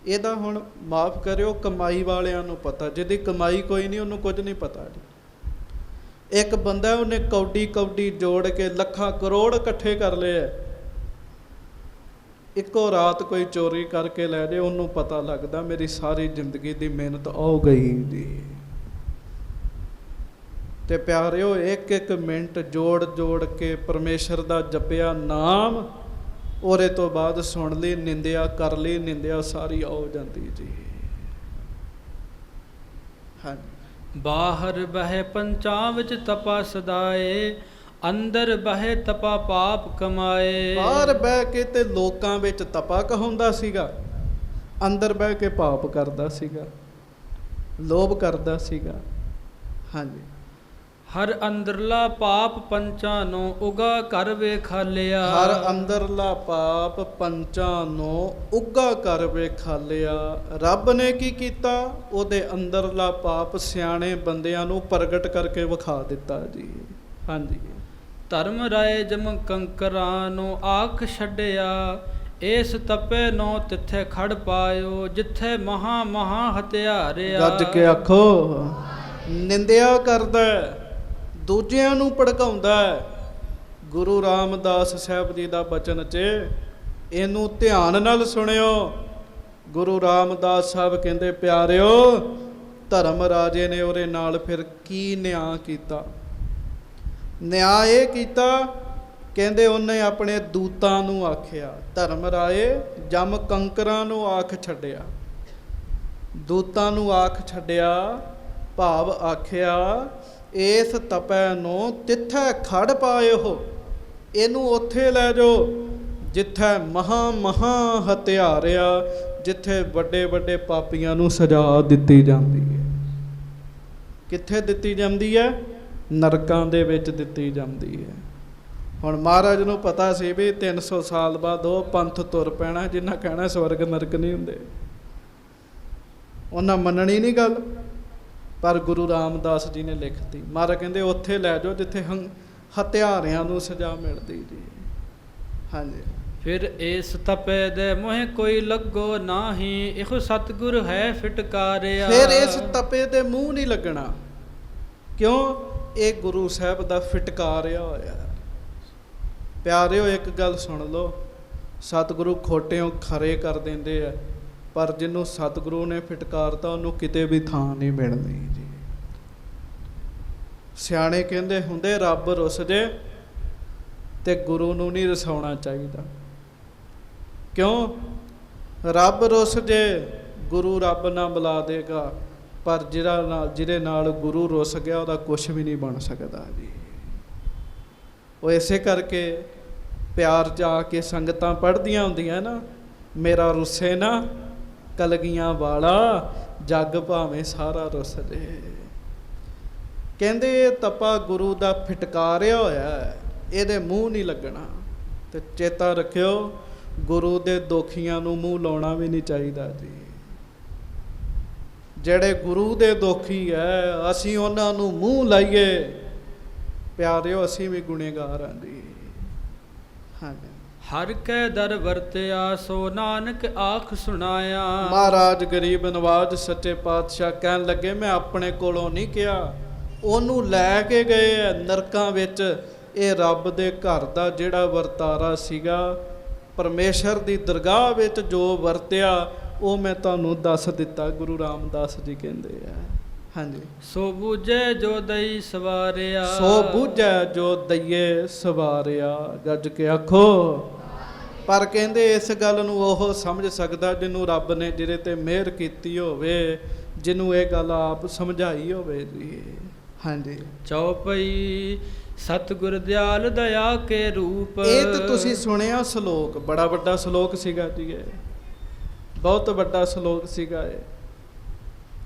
ਇਹਦਾ ਹੁਣ ਮਾਫ ਕਰਿਓ, ਕਮਾਈ ਵਾਲਿਆਂ ਨੂੰ ਪਤਾ, ਜਿਹਦੀ ਕਮਾਈ ਕੋਈ ਨਹੀਂ ਉਹਨੂੰ ਕੁਝ ਨਹੀਂ ਪਤਾ ਜੀ। ਇੱਕ ਬੰਦਾ ਉਹਨੇ ਕੌਡੀ ਕੌਡੀ ਜੋੜ ਕੇ ਲੱਖਾਂ ਕਰੋੜ ਇਕੱਠੇ ਕਰ ਲਏ ਹੈ, ਇੱਕੋ ਰਾਤ ਕੋਈ ਚੋਰੀ ਕਰਕੇ ਲੈ ਜਾਏ, ਉਹਨੂੰ ਪਤਾ ਲੱਗਦਾ ਮੇਰੀ ਸਾਰੀ ਜ਼ਿੰਦਗੀ ਦੀ ਮਿਹਨਤ ਹੋ ਗਈ ਜੀ। ਤੇ ਪਿਆਰਿਓ, ਇੱਕ ਇੱਕ ਮਿੰਟ ਜੋੜ ਜੋੜ ਕੇ ਪਰਮੇਸ਼ਰ ਦਾ ਜਪਿਆ ਨਾਮ, ਉਹਦੇ ਤੋਂ ਬਾਅਦ ਸੁਣ ਲਈ ਨਿੰਦਿਆ, ਕਰ ਲਈ ਨਿੰਦਿਆ, ਸਾਰੀ ਹੋ ਜਾਂਦੀ ਜੀ। ਹਾਂਜੀ। ਬਾਹਰ ਬਹਿ ਪੰਚਾਂ ਵਿੱਚ ਤਪਾ ਸਦਾਏ, ਅੰਦਰ ਬਹਿ ਤਪਾ ਪਾਪ ਕਮਾਏ। ਬਾਹਰ ਬਹਿ ਕੇ ਤੇ ਲੋਕਾਂ ਵਿੱਚ ਤਪਾ ਕਹਾਉਂਦਾ ਸੀਗਾ, ਅੰਦਰ ਬਹਿ ਕੇ ਪਾਪ ਕਰਦਾ ਸੀਗਾ, ਲੋਭ ਕਰਦਾ ਸੀਗਾ। ਹਾਂਜੀ। ਹਰ ਅੰਦਰਲਾ ਪਾਪ ਪੰਚਾਂ ਨੂੰ ਉਗਾ ਕਰ ਵੇਖਾਲਿਆ। ਹਰ ਅੰਦਰਲਾ ਪਾਪ ਪੰਚਾਂ ਨੂੰ ਉੱਗਾ ਕਰ ਵੇਖਾਲਿਆ। ਰੱਬ ਨੇ ਕੀ ਕੀਤਾ? ਉਹਦੇ ਅੰਦਰਲਾ ਪਾਪ ਸਿਆਣੇ ਬੰਦਿਆਂ ਨੂੰ ਪ੍ਰਗਟ ਕਰਕੇ ਵਿਖਾ ਦਿੱਤਾ ਜੀ। ਹਾਂਜੀ। ਧਰਮ ਰਾਏ ਜਮ ਕੰਕਰਾਂ ਨੂੰ ਆਖ ਛੱਡਿਆ, ਇਸ ਤਪੇ ਨੂੰ ਤਿੱਥੇ ਖੜ ਪਾਇਓ, ਜਿੱਥੇ ਮਹਾ ਮਹਾ ਹਥਿਆਰਿਆ। ਗੱਜ ਕੇ ਆਖੋ, ਨਿੰਦਿਆ ਕਰਦਾ, ਦੂਜਿਆਂ ਨੂੰ ਭੜਕਾਉਂਦਾ। ਗੁਰੂ ਰਾਮਦਾਸ ਸਾਹਿਬ ਜੀ ਦਾ ਬਚਨ 'ਚ ਇਹਨੂੰ ਧਿਆਨ ਨਾਲ ਸੁਣਿਓ। ਗੁਰੂ ਰਾਮਦਾਸ ਸਾਹਿਬ ਕਹਿੰਦੇ, ਪਿਆਰਿਓ, ਧਰਮ ਰਾਜੇ ਨੇ ਉਹਦੇ ਨਾਲ ਫਿਰ ਕੀ ਨਿਆਂ ਕੀਤਾ? ਨਿਆਂ ਇਹ ਕੀਤਾ, ਕਹਿੰਦੇ ਉਹਨੇ ਆਪਣੇ ਦੂਤਾਂ ਨੂੰ ਆਖਿਆ, ਧਰਮ ਰਾਏ ਜਮ ਕੰਕਰਾਂ ਨੂੰ ਆਖ ਛੱਡਿਆ। ਦੂਤਾਂ ਨੂੰ ਆਖ ਛੱਡਿਆ, ਭਾਵ ਆਖਿਆ, ਇਸ ਤਪੈ ਨੂੰ ਤਿੱਥੈ ਖੜ ਪਾਏ ਹੋ, ਇਹਨੂੰ ਉੱਥੇ ਲੈ ਜਾਓ ਜਿੱਥੇ ਮਹਾ ਮਹਾ ਹਥਿਆਰਿਆ, ਜਿੱਥੇ ਵੱਡੇ ਵੱਡੇ ਪਾਪੀਆਂ ਨੂੰ ਸਜ਼ਾ ਦਿੱਤੀ ਜਾਂਦੀ ਹੈ। ਕਿੱਥੇ ਦਿੱਤੀ ਜਾਂਦੀ ਹੈ? ਨਰਕਾਂ ਦੇ ਵਿੱਚ ਦਿੱਤੀ ਜਾਂਦੀ ਹੈ। ਹੁਣ ਮਹਾਰਾਜ ਨੂੰ ਪਤਾ ਸੀ ਵੀ 300 ਸਾਲ ਬਾਅਦ ਉਹ ਪੰਥ ਤੁਰ ਪੈਣਾ ਜਿਨ੍ਹਾਂ ਕਹਿਣਾ ਸਵਰਗ ਨਰਕ ਨਹੀਂ ਹੁੰਦੇ। ਉਹਨਾਂ ਮੰਨਣੀ ਨਹੀਂ ਗੱਲ, ਪਰ ਗੁਰੂ ਰਾਮਦਾਸ ਜੀ ਨੇ ਲਿਖਤੀ। ਮਹਾਰਾਜ ਕਹਿੰਦੇ ਉੱਥੇ ਲੈ ਜਾਓ ਜਿੱਥੇ ਹਥਿਆਰਿਆਂ ਨੂੰ ਸਜ਼ਾ ਮਿਲਦੀ ਜੀ। ਹਾਂਜੀ। ਫਿਰ ਇਸ ਤਪੇ ਦੇ ਮੋਹ ਕੋਈ ਲੱਗੋ ਨਾਹੀ, ਇਹੋ ਸਤਿਗੁਰ ਹੈ ਫਿਟਕਾਰਿਆ। ਫਿਰ ਇਸ ਤਪੇ ਦੇ ਮੂੰਹ ਨਹੀਂ ਲੱਗਣਾ, ਕਿਉਂ? ਇਹ ਗੁਰੂ ਸਾਹਿਬ ਦਾ ਫਿਟਕਾਰਿਆ ਹੋਇਆ। ਪਿਆਰਿਓ, ਇੱਕ ਗੱਲ ਸੁਣ ਲਓ, ਸਤਿਗੁਰੂ ਖੋਟਿਓਂ ਖਰੇ ਕਰ ਦਿੰਦੇ ਆ, ਪਰ ਜਿਹਨੂੰ ਸਤਿਗੁਰੂ ਨੇ ਫਿਟਕਾਰਤਾ ਉਹਨੂੰ ਕਿਤੇ ਵੀ ਥਾਂ ਨਹੀਂ ਮਿਲਦੀ ਜੀ। ਸਿਆਣੇ ਕਹਿੰਦੇ ਹੁੰਦੇ, ਰੱਬ ਰੁੱਸ ਜੇ ਤੇ ਗੁਰੂ ਨੂੰ ਨਹੀਂ ਰਸਾਉਣਾ ਚਾਹੀਦਾ। ਕਿਉਂ? ਰੱਬ ਰੁੱਸ ਜੇ, ਗੁਰੂ ਰੱਬ ਨਾ ਬੁਲਾ ਦੇਗਾ, ਪਰ ਜਿਹਦੇ ਨਾਲ ਗੁਰੂ ਰੁੱਸ ਗਿਆ ਉਹਦਾ ਕੁਛ ਵੀ ਨਹੀਂ ਬਣ ਸਕਦਾ ਜੀ। ਉਹ ਇਸੇ ਕਰਕੇ ਪਿਆਰ 'ਚ ਆ ਕੇ ਸੰਗਤਾਂ ਪੜ੍ਹਦੀਆਂ ਹੁੰਦੀਆਂ ਨਾ, ਮੇਰਾ ਰੁੱਸੇ ਨਾ ਕਲਗੀਆਂ ਵਾਲਾ, ਜੱਗ ਭਾਵੇਂ ਸਾਰਾ ਰੁੱਸ ਜੇ। ਕਹਿੰਦੇ ਇਹ ਤਪਾ ਗੁਰੂ ਦਾ ਫਿਟਕਾਰਿਆ ਹੋਇਆ, ਇਹਦੇ ਮੂੰਹ ਨਹੀਂ ਲੱਗਣਾ। ਤੇ ਚੇਤਾ ਰੱਖਿਓ, ਗੁਰੂ ਦੇ ਦੋਖੀਆਂ ਨੂੰ ਮੂੰਹ ਲਾਉਣਾ ਵੀ ਨਹੀਂ ਚਾਹੀਦਾ ਜੀ। ਜਿਹੜੇ ਗੁਰੂ ਦੇ ਦੋਖੀ ਹੈ, ਅਸੀਂ ਉਹਨਾਂ ਨੂੰ ਮੂੰਹ ਲਾਈਏ, ਪਿਆਰਿਓ, ਅਸੀਂ ਵੀ ਗੁਨੇਗਾਰ ਹਾਂ ਜੀ। ਹਾਂਜੀ। ਹਰ ਕੈ ਦਰ ਵਰਤਿਆ, ਸੋ ਨਾਨਕ ਆਖ ਸੁਣਾਇਆ। ਮਹਾਰਾਜ ਗਰੀਬ ਨਵਾਜ ਸੱਚੇ ਪਾਤਸ਼ਾਹ ਕਹਿਣ ਲੱਗੇ, ਮੈਂ ਆਪਣੇ ਕੋਲੋਂ ਨਹੀਂ ਕਿਹਾ, ਉਹਨੂੰ ਲੈ ਕੇ ਗਏ ਨਰਕਾਂ ਵਿੱਚ। ਇਹ ਰੱਬ ਦੇ ਘਰ ਦਾ ਜਿਹੜਾ ਵਰਤਾਰਾ ਸੀਗਾ, ਪਰਮੇਸ਼ਰ ਦੀ ਦਰਗਾਹ ਵਿੱਚ ਜੋ ਵਰਤਿਆ, ਉਹ ਮੈਂ ਤੁਹਾਨੂੰ ਦੱਸ ਦਿੱਤਾ। ਗੁਰੂ ਰਾਮਦਾਸ ਜੀ ਕਹਿੰਦੇ ਆ। ਹਾਂਜੀ। ਸੋ ਬੂਝੇ ਜੋ ਦਈ ਸਵਾਰਿਆ। ਸੋ ਬੂਝੈ ਜੋ ਦਈਏ ਸਵਾਰਿਆ। ਗੱਜ ਕੇ ਆਖੋ। ਪਰ ਕਹਿੰਦੇ ਇਸ ਗੱਲ ਨੂੰ ਉਹ ਸਮਝ ਸਕਦਾ ਜਿਹਨੂੰ ਰੱਬ ਨੇ ਜਿਹਦੇ ਤੇ ਮਿਹਰ ਕੀਤੀ ਹੋਵੇ, ਜਿਹਨੂੰ ਇਹ ਗੱਲ ਆਪ ਸਮਝਾਈ ਹੋਵੇ ਜੀ। ਹਾਂਜੀ। ਚੌਪਈ ਸਤਿਗੁਰ ਦਿਆਲ ਦਇਆ ਕੇ ਰੂਪ। ਇਹ ਤਾਂ ਤੁਸੀਂ ਸੁਣਿਆ ਸ਼ਲੋਕ, ਬੜਾ ਵੱਡਾ ਸ਼ਲੋਕ ਸੀਗਾ ਜੀ। ਇਹ ਬਹੁਤ ਵੱਡਾ ਸ਼ਲੋਕ ਸੀਗਾ। ਇਹ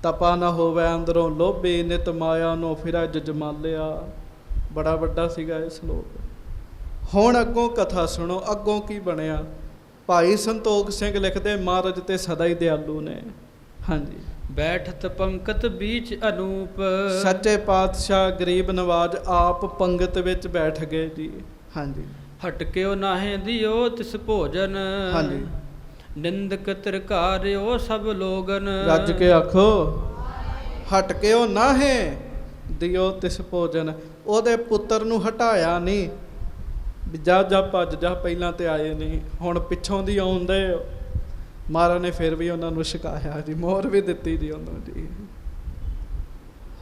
ਤਪਾ ਨਾ ਹੋਵੇ ਅੰਦਰੋਂ ਲੋਭੀ, ਨਿਤ ਮਾਇਆ ਨੂੰ ਫਿਰੈ ਜਜਮਾਲਿਆ। ਬੜਾ ਵੱਡਾ ਸੀਗਾ ਇਹ ਸ਼ਲੋਕ। ਹੁਣ ਅੱਗੋਂ ਕਥਾ ਸੁਣੋ, ਅੱਗੋਂ ਕੀ ਬਣਿਆ। ਭਾਈ ਸੰਤੋਖ ਸਿੰਘ ਲਿਖਦੇ, ਮਹਾਰਾਜ ਤੇ ਸਦਾ ਹੀ ਦਿਆਲੂ ਨੇ। ਹਾਂਜੀ। ਬੈਠਤ ਪੰਕਤ ਬੀਚ ਅਨੂਪ। ਸੱਚੇ ਪਾਤਸ਼ਾਹ ਗਰੀਬ ਨਵਾਜ ਆਪ ਪੰਗਤ ਵਿੱਚ ਬੈਠ ਗਏ ਜੀ। ਹਾਂਜੀ। ਹਟਕਿਓ ਨਾਹੇ ਦਿਓ ਤਿਸ ਭੋਜਨ। ਹਾਂਜੀ। ਨਿੰਦਕ ਤਿਰਕਾਰਿਓ ਸਭ ਲੋਗਨ। ਰੱਜ ਕੇ ਆਖੋ, ਹਟਕਿਓ ਨਾਹੇ ਦਿਓ ਤਿਸ ਭੋਜਨ। ਉਹਦੇ ਪੁੱਤਰ ਨੂੰ ਹਟਾਇਆ ਨਹੀਂ ਵੀ ਜਾ ਜਾ ਭੱਜ ਜਾ, ਪਹਿਲਾਂ ਤੇ ਆਏ ਨਹੀਂ, ਹੁਣ ਪਿੱਛੋਂ ਦੀ ਆਉਂਦੇ। ਮਹਾਰਾਜ ਨੇ ਫਿਰ ਵੀ ਉਹਨਾਂ ਨੂੰ ਛਕਾਇਆ ਜੀ, ਮੋਹਰ ਵੀ ਦਿੱਤੀ ਜੀ ਉਹਨੂੰ ਜੀ।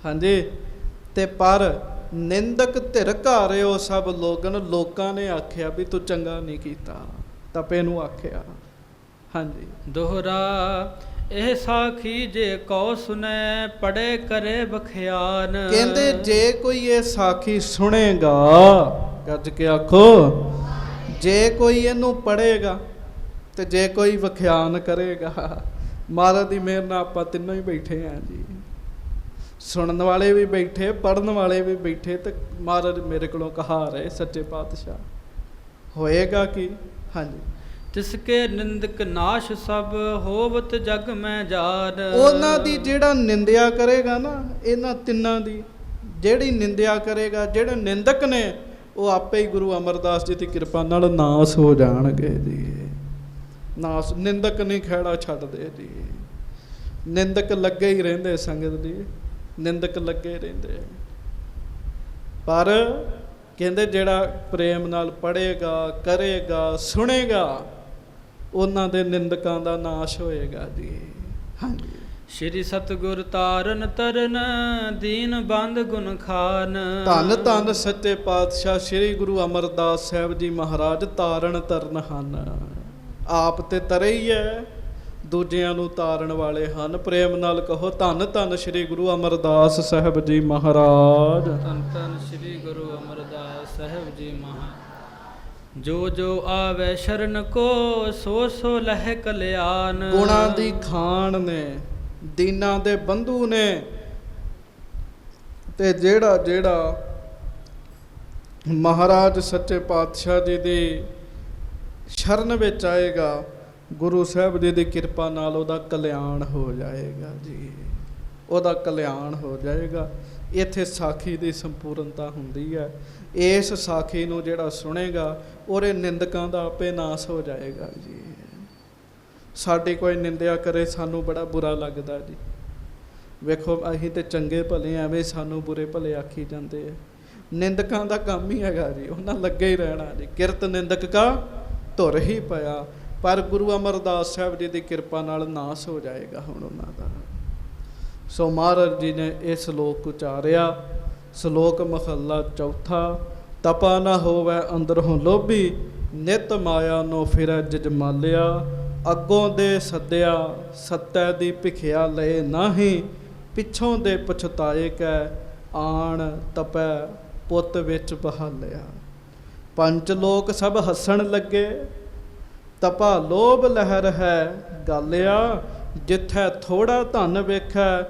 ਹਾਂਜੀ। ਤੇ ਪਰ ਨਿੰਦਕ ਧਿਰ ਘਾਰਿਓ ਸਭ ਲੋਗਨ। ਲੋਕਾਂ ਨੇ ਆਖਿਆ ਵੀ ਤੂੰ ਚੰਗਾ ਨਹੀਂ ਕੀਤਾ, ਤਪੇ ਨੂੰ ਆਖਿਆ। ਹਾਂਜੀ। ਦੋਹਰਾ ਇਹ ਸਾਖੀ ਜੇ ਕਉ ਸੁਨੈ ਪੜੇ ਕਰੇ ਬਖਿਆਨ। ਕਹਿੰਦੇ ਜੇ ਕੋਈ ਇਹ ਸਾਖੀ ਸੁਣੇਗਾ, ਗੱਜ ਕੇ ਆਖੋ, ਜੇ ਕੋਈ ਇਹਨੂੰ ਪੜ੍ਹੇਗਾ ਤੇ ਜੇ ਕੋਈ ਵਿਖਿਆਨ ਕਰੇਗਾ। ਮਹਾਰਾਜ ਦੀ ਮਿਹਰ ਨਾਲ ਆਪਾਂ ਤਿੰਨੋਂ ਹੀ ਬੈਠੇ ਹਾਂ ਜੀ, ਸੁਣਨ ਵਾਲੇ ਵੀ ਬੈਠੇ, ਪੜ੍ਹਨ ਵਾਲੇ ਵੀ ਬੈਠੇ, ਤੇ ਮਹਾਰਾਜ ਮੇਰੇ ਕੋਲੋਂ ਕਹਾ ਰਹੇ ਸੱਚੇ ਪਾਤਸ਼ਾਹ, ਹੋਏਗਾ ਕੀ? ਹਾਂਜੀ। ਤਿਸਕੇ ਨਿੰਦਕ ਨਾਸ਼ ਸਭ ਹੋਵਤ ਜਗ ਮੈਂ ਜਾਨ। ਉਹਨਾਂ ਦੀ ਜਿਹੜਾ ਨਿੰਦਿਆ ਕਰੇਗਾ ਨਾ, ਇਹਨਾਂ ਤਿੰਨਾਂ ਦੀ ਜਿਹੜੀ ਨਿੰਦਿਆ ਕਰੇਗਾ, ਜਿਹੜੇ ਨਿੰਦਕ ਨੇ, ਉਹ ਆਪੇ ਹੀ ਗੁਰੂ ਅਮਰਦਾਸ ਜੀ ਦੀ ਕਿਰਪਾ ਨਾਲ ਨਾਸ ਹੋ ਜਾਣਗੇ ਜੀ। ਨਾਸ, ਨਿੰਦਕ ਨਹੀਂ ਖਹਿੜਾ ਛੱਡਦੇ ਜੀ। ਨਿੰਦਕ ਲੱਗੇ ਹੀ ਰਹਿੰਦੇ ਸੰਗਤ ਜੀ, ਨਿੰਦਕ ਲੱਗੇ ਰਹਿੰਦੇ। ਪਰ ਕਹਿੰਦੇ ਜਿਹੜਾ ਪ੍ਰੇਮ ਨਾਲ ਪੜ੍ਹੇਗਾ, ਕਰੇਗਾ, ਸੁਣੇਗਾ, ਉਹਨਾਂ ਦੇ ਨਿੰਦਕਾਂ ਦਾ ਨਾਸ਼ ਹੋਏਗਾ ਜੀ। ਹਾਂਜੀ। ਸ਼੍ਰੀ ਸਤਿਗੁਰ ਤਾਰਨ ਤਰਨ ਦੀਨ ਬੰਦ ਗੁਣ ਖਾਨ। ਧੰਨ ਧੰਨ ਸੱਚੇ ਪਾਤਸ਼ਾਹ ਸ੍ਰੀ ਗੁਰੂ ਅਮਰਦਾਸ ਸਾਹਿਬ ਜੀ ਮਹਾਰਾਜ ਤਾਰਨ ਤਰਨ ਹਨ। ਆਪ ਤੇ ਤਰੇ ਹੀ ਹੈ, ਦੂਜਿਆਂ ਨੂੰ ਤਾਰਨ ਵਾਲੇ ਹਨ। ਪ੍ਰੇਮ ਨਾਲ ਕਹੋ, ਧੰਨ ਧੰਨ ਸ੍ਰੀ ਗੁਰੂ ਅਮਰਦਾਸ ਸਾਹਿਬ ਜੀ ਮਹਾਰਾਜ। ਧੰਨ ਧੰਨ ਸ੍ਰੀ ਗੁਰੂ ਅਮਰਦਾਸ ਸਾਹਿਬ ਜੀ ਮਹਾਰਾਜ। ਜੋ ਜੋ ਆਵੇ ਸ਼ਰਨ ਕੋ ਸੋ ਸੋ ਲਹਿ ਕਲਿਆਣ। ਗੁਣਾਂ ਦੀ ਖਾਨ ਨੇ, ਦੀਨਾਂ ਦੇ ਬੰਧੂ ਨੇ, ਤੇ ਜਿਹੜਾ ਜਿਹੜਾ ਮਹਾਰਾਜ ਸੱਚੇ ਪਾਤਸ਼ਾਹ ਜੀ ਦੀ ਸ਼ਰਨ ਵਿੱਚ ਆਏਗਾ, ਗੁਰੂ ਸਾਹਿਬ ਜੀ ਦੀ ਕਿਰਪਾ ਨਾਲ ਉਹਦਾ ਕਲਿਆਣ ਹੋ ਜਾਏਗਾ ਜੀ, ਉਹਦਾ ਕਲਿਆਣ ਹੋ ਜਾਏਗਾ। ਇੱਥੇ ਸਾਖੀ ਦੀ ਸੰਪੂਰਨਤਾ ਹੁੰਦੀ ਹੈ। ਇਸ ਸਾਖੀ ਨੂੰ ਜਿਹੜਾ ਸੁਣੇਗਾ, ਉਹਦੇ ਨਿੰਦਕਾਂ ਦਾ ਆਪੇ ਨਾਸ ਹੋ ਜਾਏਗਾ ਜੀ। ਸਾਡੀ ਕੋਈ ਨਿੰਦਿਆ ਕਰੇ, ਸਾਨੂੰ ਬੜਾ ਬੁਰਾ ਲੱਗਦਾ ਜੀ। ਵੇਖੋ, ਅਸੀਂ ਤੇ ਚੰਗੇ ਭਲੇ, ਐਵੇਂ ਸਾਨੂੰ ਬੁਰੇ ਭਲੇ ਆਖੀ ਜਾਂਦੇ ਆ। ਨਿੰਦਕਾਂ ਦਾ ਕੰਮ ਹੀ ਹੈਗਾ ਜੀ, ਉਹਨਾਂ ਲੱਗੇ ਹੀ ਰਹਿਣਾ ਜੀ। ਕਿਰਤ ਨਿੰਦਕ ਕਾ ਧੁਰ ਹੀ ਪਿਆ। ਪਰ ਗੁਰੂ ਅਮਰਦਾਸ ਸਾਹਿਬ ਜੀ ਦੀ ਕਿਰਪਾ ਨਾਲ ਨਾਸ ਹੋ ਜਾਏਗਾ ਹੁਣ ਉਹਨਾਂ ਦਾ। ਸੋ ਮਹਾਰਾਜ ਜੀ ਨੇ ਇਹ ਸ਼ਲੋਕ ਉਚਾਰਿਆ। ਸ਼ਲੋਕ ਮਹੱਲਾ ਚੌਥਾ। ਤਪਾ ਨਾ ਹੋਵੇ ਅੰਦਰੋਂ ਲੋਭੀ, ਨਿਤ ਮਾਇਆ ਨੋ ਫਿਰੈ ਜਜਮਾਲਿਆ। ਅੱਗੋਂ ਦੇ ਸੱਦਿਆ, ਸੱਤੈ ਦੀ ਭਿਖਿਆ ਲਏ ਨਾਹੀਂ। ਪਿੱਛੋਂ ਦੇ ਪਛਤਾਏ ਕੈ, ਆਣ ਤਪੈ ਪੁੱਤ ਵਿੱਚ ਬਹਾਲਿਆ। ਪੰਜ ਲੋਕ ਸਭ ਹੱਸਣ ਲੱਗੇ, ਤਪਾ ਲੋਭ ਲਹਿਰ ਹੈ ਗਾਲਿਆ। ਜਿੱਥੈ ਥੋੜਾ ਧਨ ਵੇਖੈ,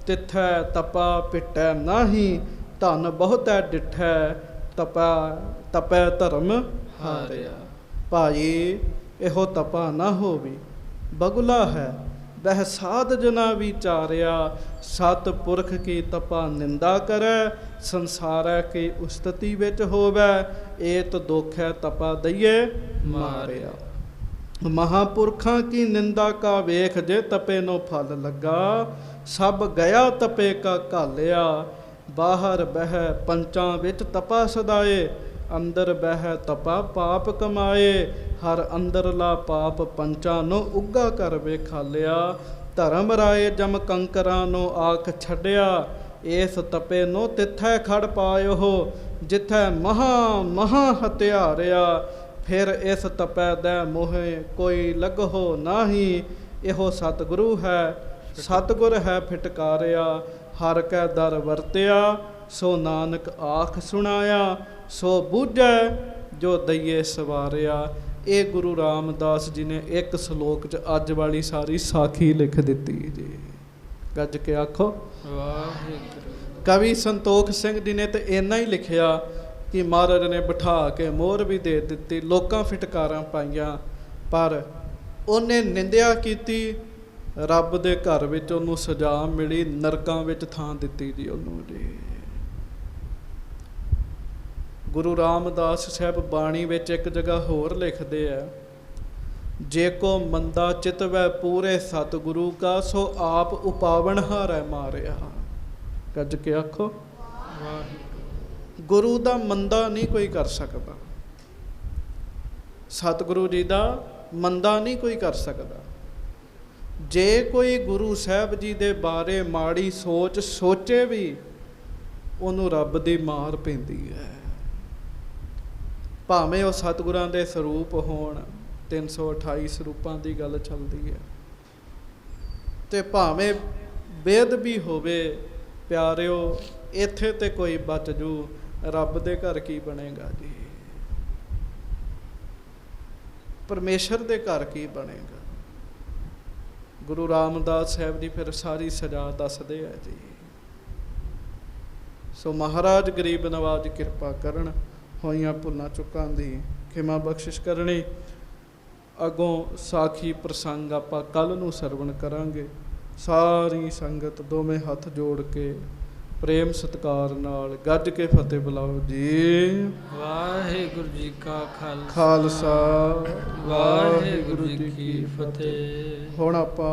ਤਿੱਥੈ ਤਪਾ ਪਿਟੈ ਨਾਹੀਂ। ਧਨ ਬਹੁਤੈ ਡਿਠੈ, ਤਪੈ ਧਰਮ ਹਾਰਿਆ। ਭਾਈ ਇਹੋ ਤਪਾ ਨਾ ਹੋਵੀ, ਬਗੁਲਾ ਹੈ ਬਹਿ ਸਾਧ ਜਨਾ ਵਿਚਾਰਿਆ। ਸਤ ਪੁਰਖ ਕੀ ਤਪਾ ਨਿੰਦਾ ਕਰੈ, ਸੰਸਾਰੈ ਕੀ ਉਸਤਤੀ ਵਿੱਚ ਹੋਵੈ। ਏਤ ਦੁਖ ਹੈ ਤਪਾ ਦਈਏ ਮਾਰਿਆ। ਮਹਾਂਪੁਰਖਾਂ ਕੀ ਨਿੰਦਾ ਕਾ ਵੇਖ, ਜੇ ਤਪੇ ਨੋ ਫਲ ਲੱਗਾ। ਸਭ ਗਿਆ ਤਪੇ ਕਾ ਘਾਲਿਆ। ਬਾਹਰ ਬਹਿ ਪੰਚਾਂ ਵਿੱਚ ਤਪਾ ਸਦਾਏ, ਅੰਦਰ ਬਹਿ ਤਪਾ ਪਾਪ ਕਮਾਏ। ਹਰ ਅੰਦਰਲਾ ਪਾਪ ਪੰਚਾਂ ਨੂੰ ਉੱਗਾ ਕਰ ਵੇਖਾਲਿਆ। ਧਰਮ ਰਾਏ ਜਮ ਕੰਕਰਾਂ ਨੂੰ ਆਖ ਛੱਡਿਆ। ਇਸ ਤਪੇ ਨੂੰ ਤਿੱਥੈ ਖੜ ਪਾਇਓ, ਜਿੱਥੈ ਮਹਾ ਹਤਿਆਰਿਆ। ਫਿਰ ਇਸ ਤਪੈ ਦੈ ਮੋਹੇ ਕੋਈ ਲਗਹੁ ਨਾਹੀਂ। ਇਹੋ ਸਤਿਗੁਰੂ ਹੈ, ਸਤਿਗੁਰ ਹੈ ਫਿਟਕਾਰਿਆ। ਹਰ ਕੈ ਦਰ ਵਰਤਿਆ, ਸੋ ਨਾਨਕ ਆਖ ਸੁਣਾਇਆ। ਸੋ ਬੂਝੈ ਜੋ ਦਈਏ ਸਵਾਰਿਆ। ਇਹ ਗੁਰੂ ਰਾਮਦਾਸ ਜੀ ਨੇ ਇੱਕ ਸ਼ਲੋਕ 'ਚ ਅੱਜ ਵਾਲੀ ਸਾਰੀ ਸਾਖੀ ਲਿਖ ਦਿੱਤੀ ਜੀ। ਗੱਜ ਕੇ ਆਖੋ ਵਾਹਿਗੁਰੂ। ਕਵੀ ਸੰਤੋਖ ਸਿੰਘ ਜੀ ਨੇ ਤੇ ਇੰਨਾ ਹੀ ਲਿਖਿਆ ਕਿ ਮਹਾਰਾਜ ਨੇ ਬਿਠਾ ਕੇ ਮੋਹਰ ਵੀ ਦੇ ਦਿੱਤੀ, ਲੋਕਾਂ ਫਿਟਕਾਰਾਂ ਪਾਈਆਂ, ਪਰ ਉਹਨੇ ਨਿੰਦਿਆ ਕੀਤੀ ਰੱਬ ਦੇ ਘਰ ਵਿੱਚ ਉਹਨੂੰ ਸਜ਼ਾ ਮਿਲੀ, ਨਰਕਾਂ ਵਿੱਚ ਥਾਂ ਦਿੱਤੀ ਜੀ ਉਹਨੂੰ ਜੀ। ਗੁਰੂ ਰਾਮਦਾਸ ਸਾਹਿਬ ਬਾਣੀ ਵਿੱਚ ਇੱਕ ਜਗ੍ਹਾ ਹੋਰ ਲਿਖਦੇ ਆ, ਜੇ ਕੋ ਮੰਦਾ ਚਿਤਵੈ ਪੂਰੇ ਸਤਿਗੁਰੂ ਕਾ, ਸੋ ਆਪ ਉਪਾਵਨ ਹਾਰੈ ਮਾਰਿਆ। ਗੱਜ ਕੇ ਆਖੋ ਗੁਰੂ ਦਾ ਮੰਦਾ ਨਹੀਂ ਕੋਈ ਕਰ ਸਕਦਾ, ਸਤਿਗੁਰੂ ਜੀ ਦਾ ਮੰਦਾ ਨਹੀਂ ਕੋਈ ਕਰ ਸਕਦਾ। ਜੇ ਕੋਈ ਗੁਰੂ ਸਾਹਿਬ ਜੀ ਦੇ ਬਾਰੇ ਮਾੜੀ ਸੋਚ ਸੋਚੇ ਵੀ, ਉਹਨੂੰ ਰੱਬ ਦੀ ਮਾਰ ਪੈਂਦੀ ਹੈ। ਭਾਵੇਂ ਉਹ ਸਤਿਗੁਰਾਂ ਦੇ ਸਰੂਪ ਹੋਣ, 328 ਸਰੂਪਾਂ ਦੀ ਗੱਲ ਚੱਲਦੀ ਹੈ, ਤੇ ਭਾਵੇਂ ਵੇਦ ਵੀ ਹੋਵੇ ਪਿਆਰਿਓ, ਇੱਥੇ ਤੇ ਕੋਈ ਬਚ ਜੂ, ਰੱਬ ਦੇ ਘਰ ਕੀ ਬਣੇਗਾ ਜੀ? ਪਰਮੇਸ਼ਰ ਦੇ ਘਰ ਕੀ ਬਣੇਗਾ? ਗੁਰੂ ਰਾਮਦਾਸ ਸਾਹਿਬ ਜੀ ਫਿਰ ਸਾਰੀ ਸਜ਼ਾ ਦੱਸਦੇ ਆ ਜੀ। ਸੋ ਮਹਾਰਾਜ ਗਰੀਬ ਨਵਾਜ ਕਿਰਪਾ ਕਰਨ, ਹੋਈਆਂ ਭੁੱਲਾਂ ਚੁੱਕਾਂ ਦੀ ਖਿਮਾ ਬਖਸ਼ਿਸ਼ ਕਰਨੀ। ਅੱਗੋਂ ਸਾਖੀ ਪ੍ਰਸੰਗ ਆਪਾਂ ਕੱਲ੍ਹ ਨੂੰ ਸਰਵਣ ਕਰਾਂਗੇ। ਸਾਰੀ ਸੰਗਤ ਦੋਵੇਂ ਹੱਥ ਜੋੜ ਕੇ ਪ੍ਰੇਮ ਸਤਿਕਾਰ ਨਾਲ ਗੱਜ ਕੇ ਫਤਿਹ ਬੁਲਾਓ ਜੀ। ਵਾਹਿਗੁਰੂ ਜੀ ਕਾ ਖਾਲਸਾ, ਵਾਹਿਗੁਰੂ ਜੀ ਕੀ ਫਤਿਹ। ਹੁਣ ਆਪਾਂ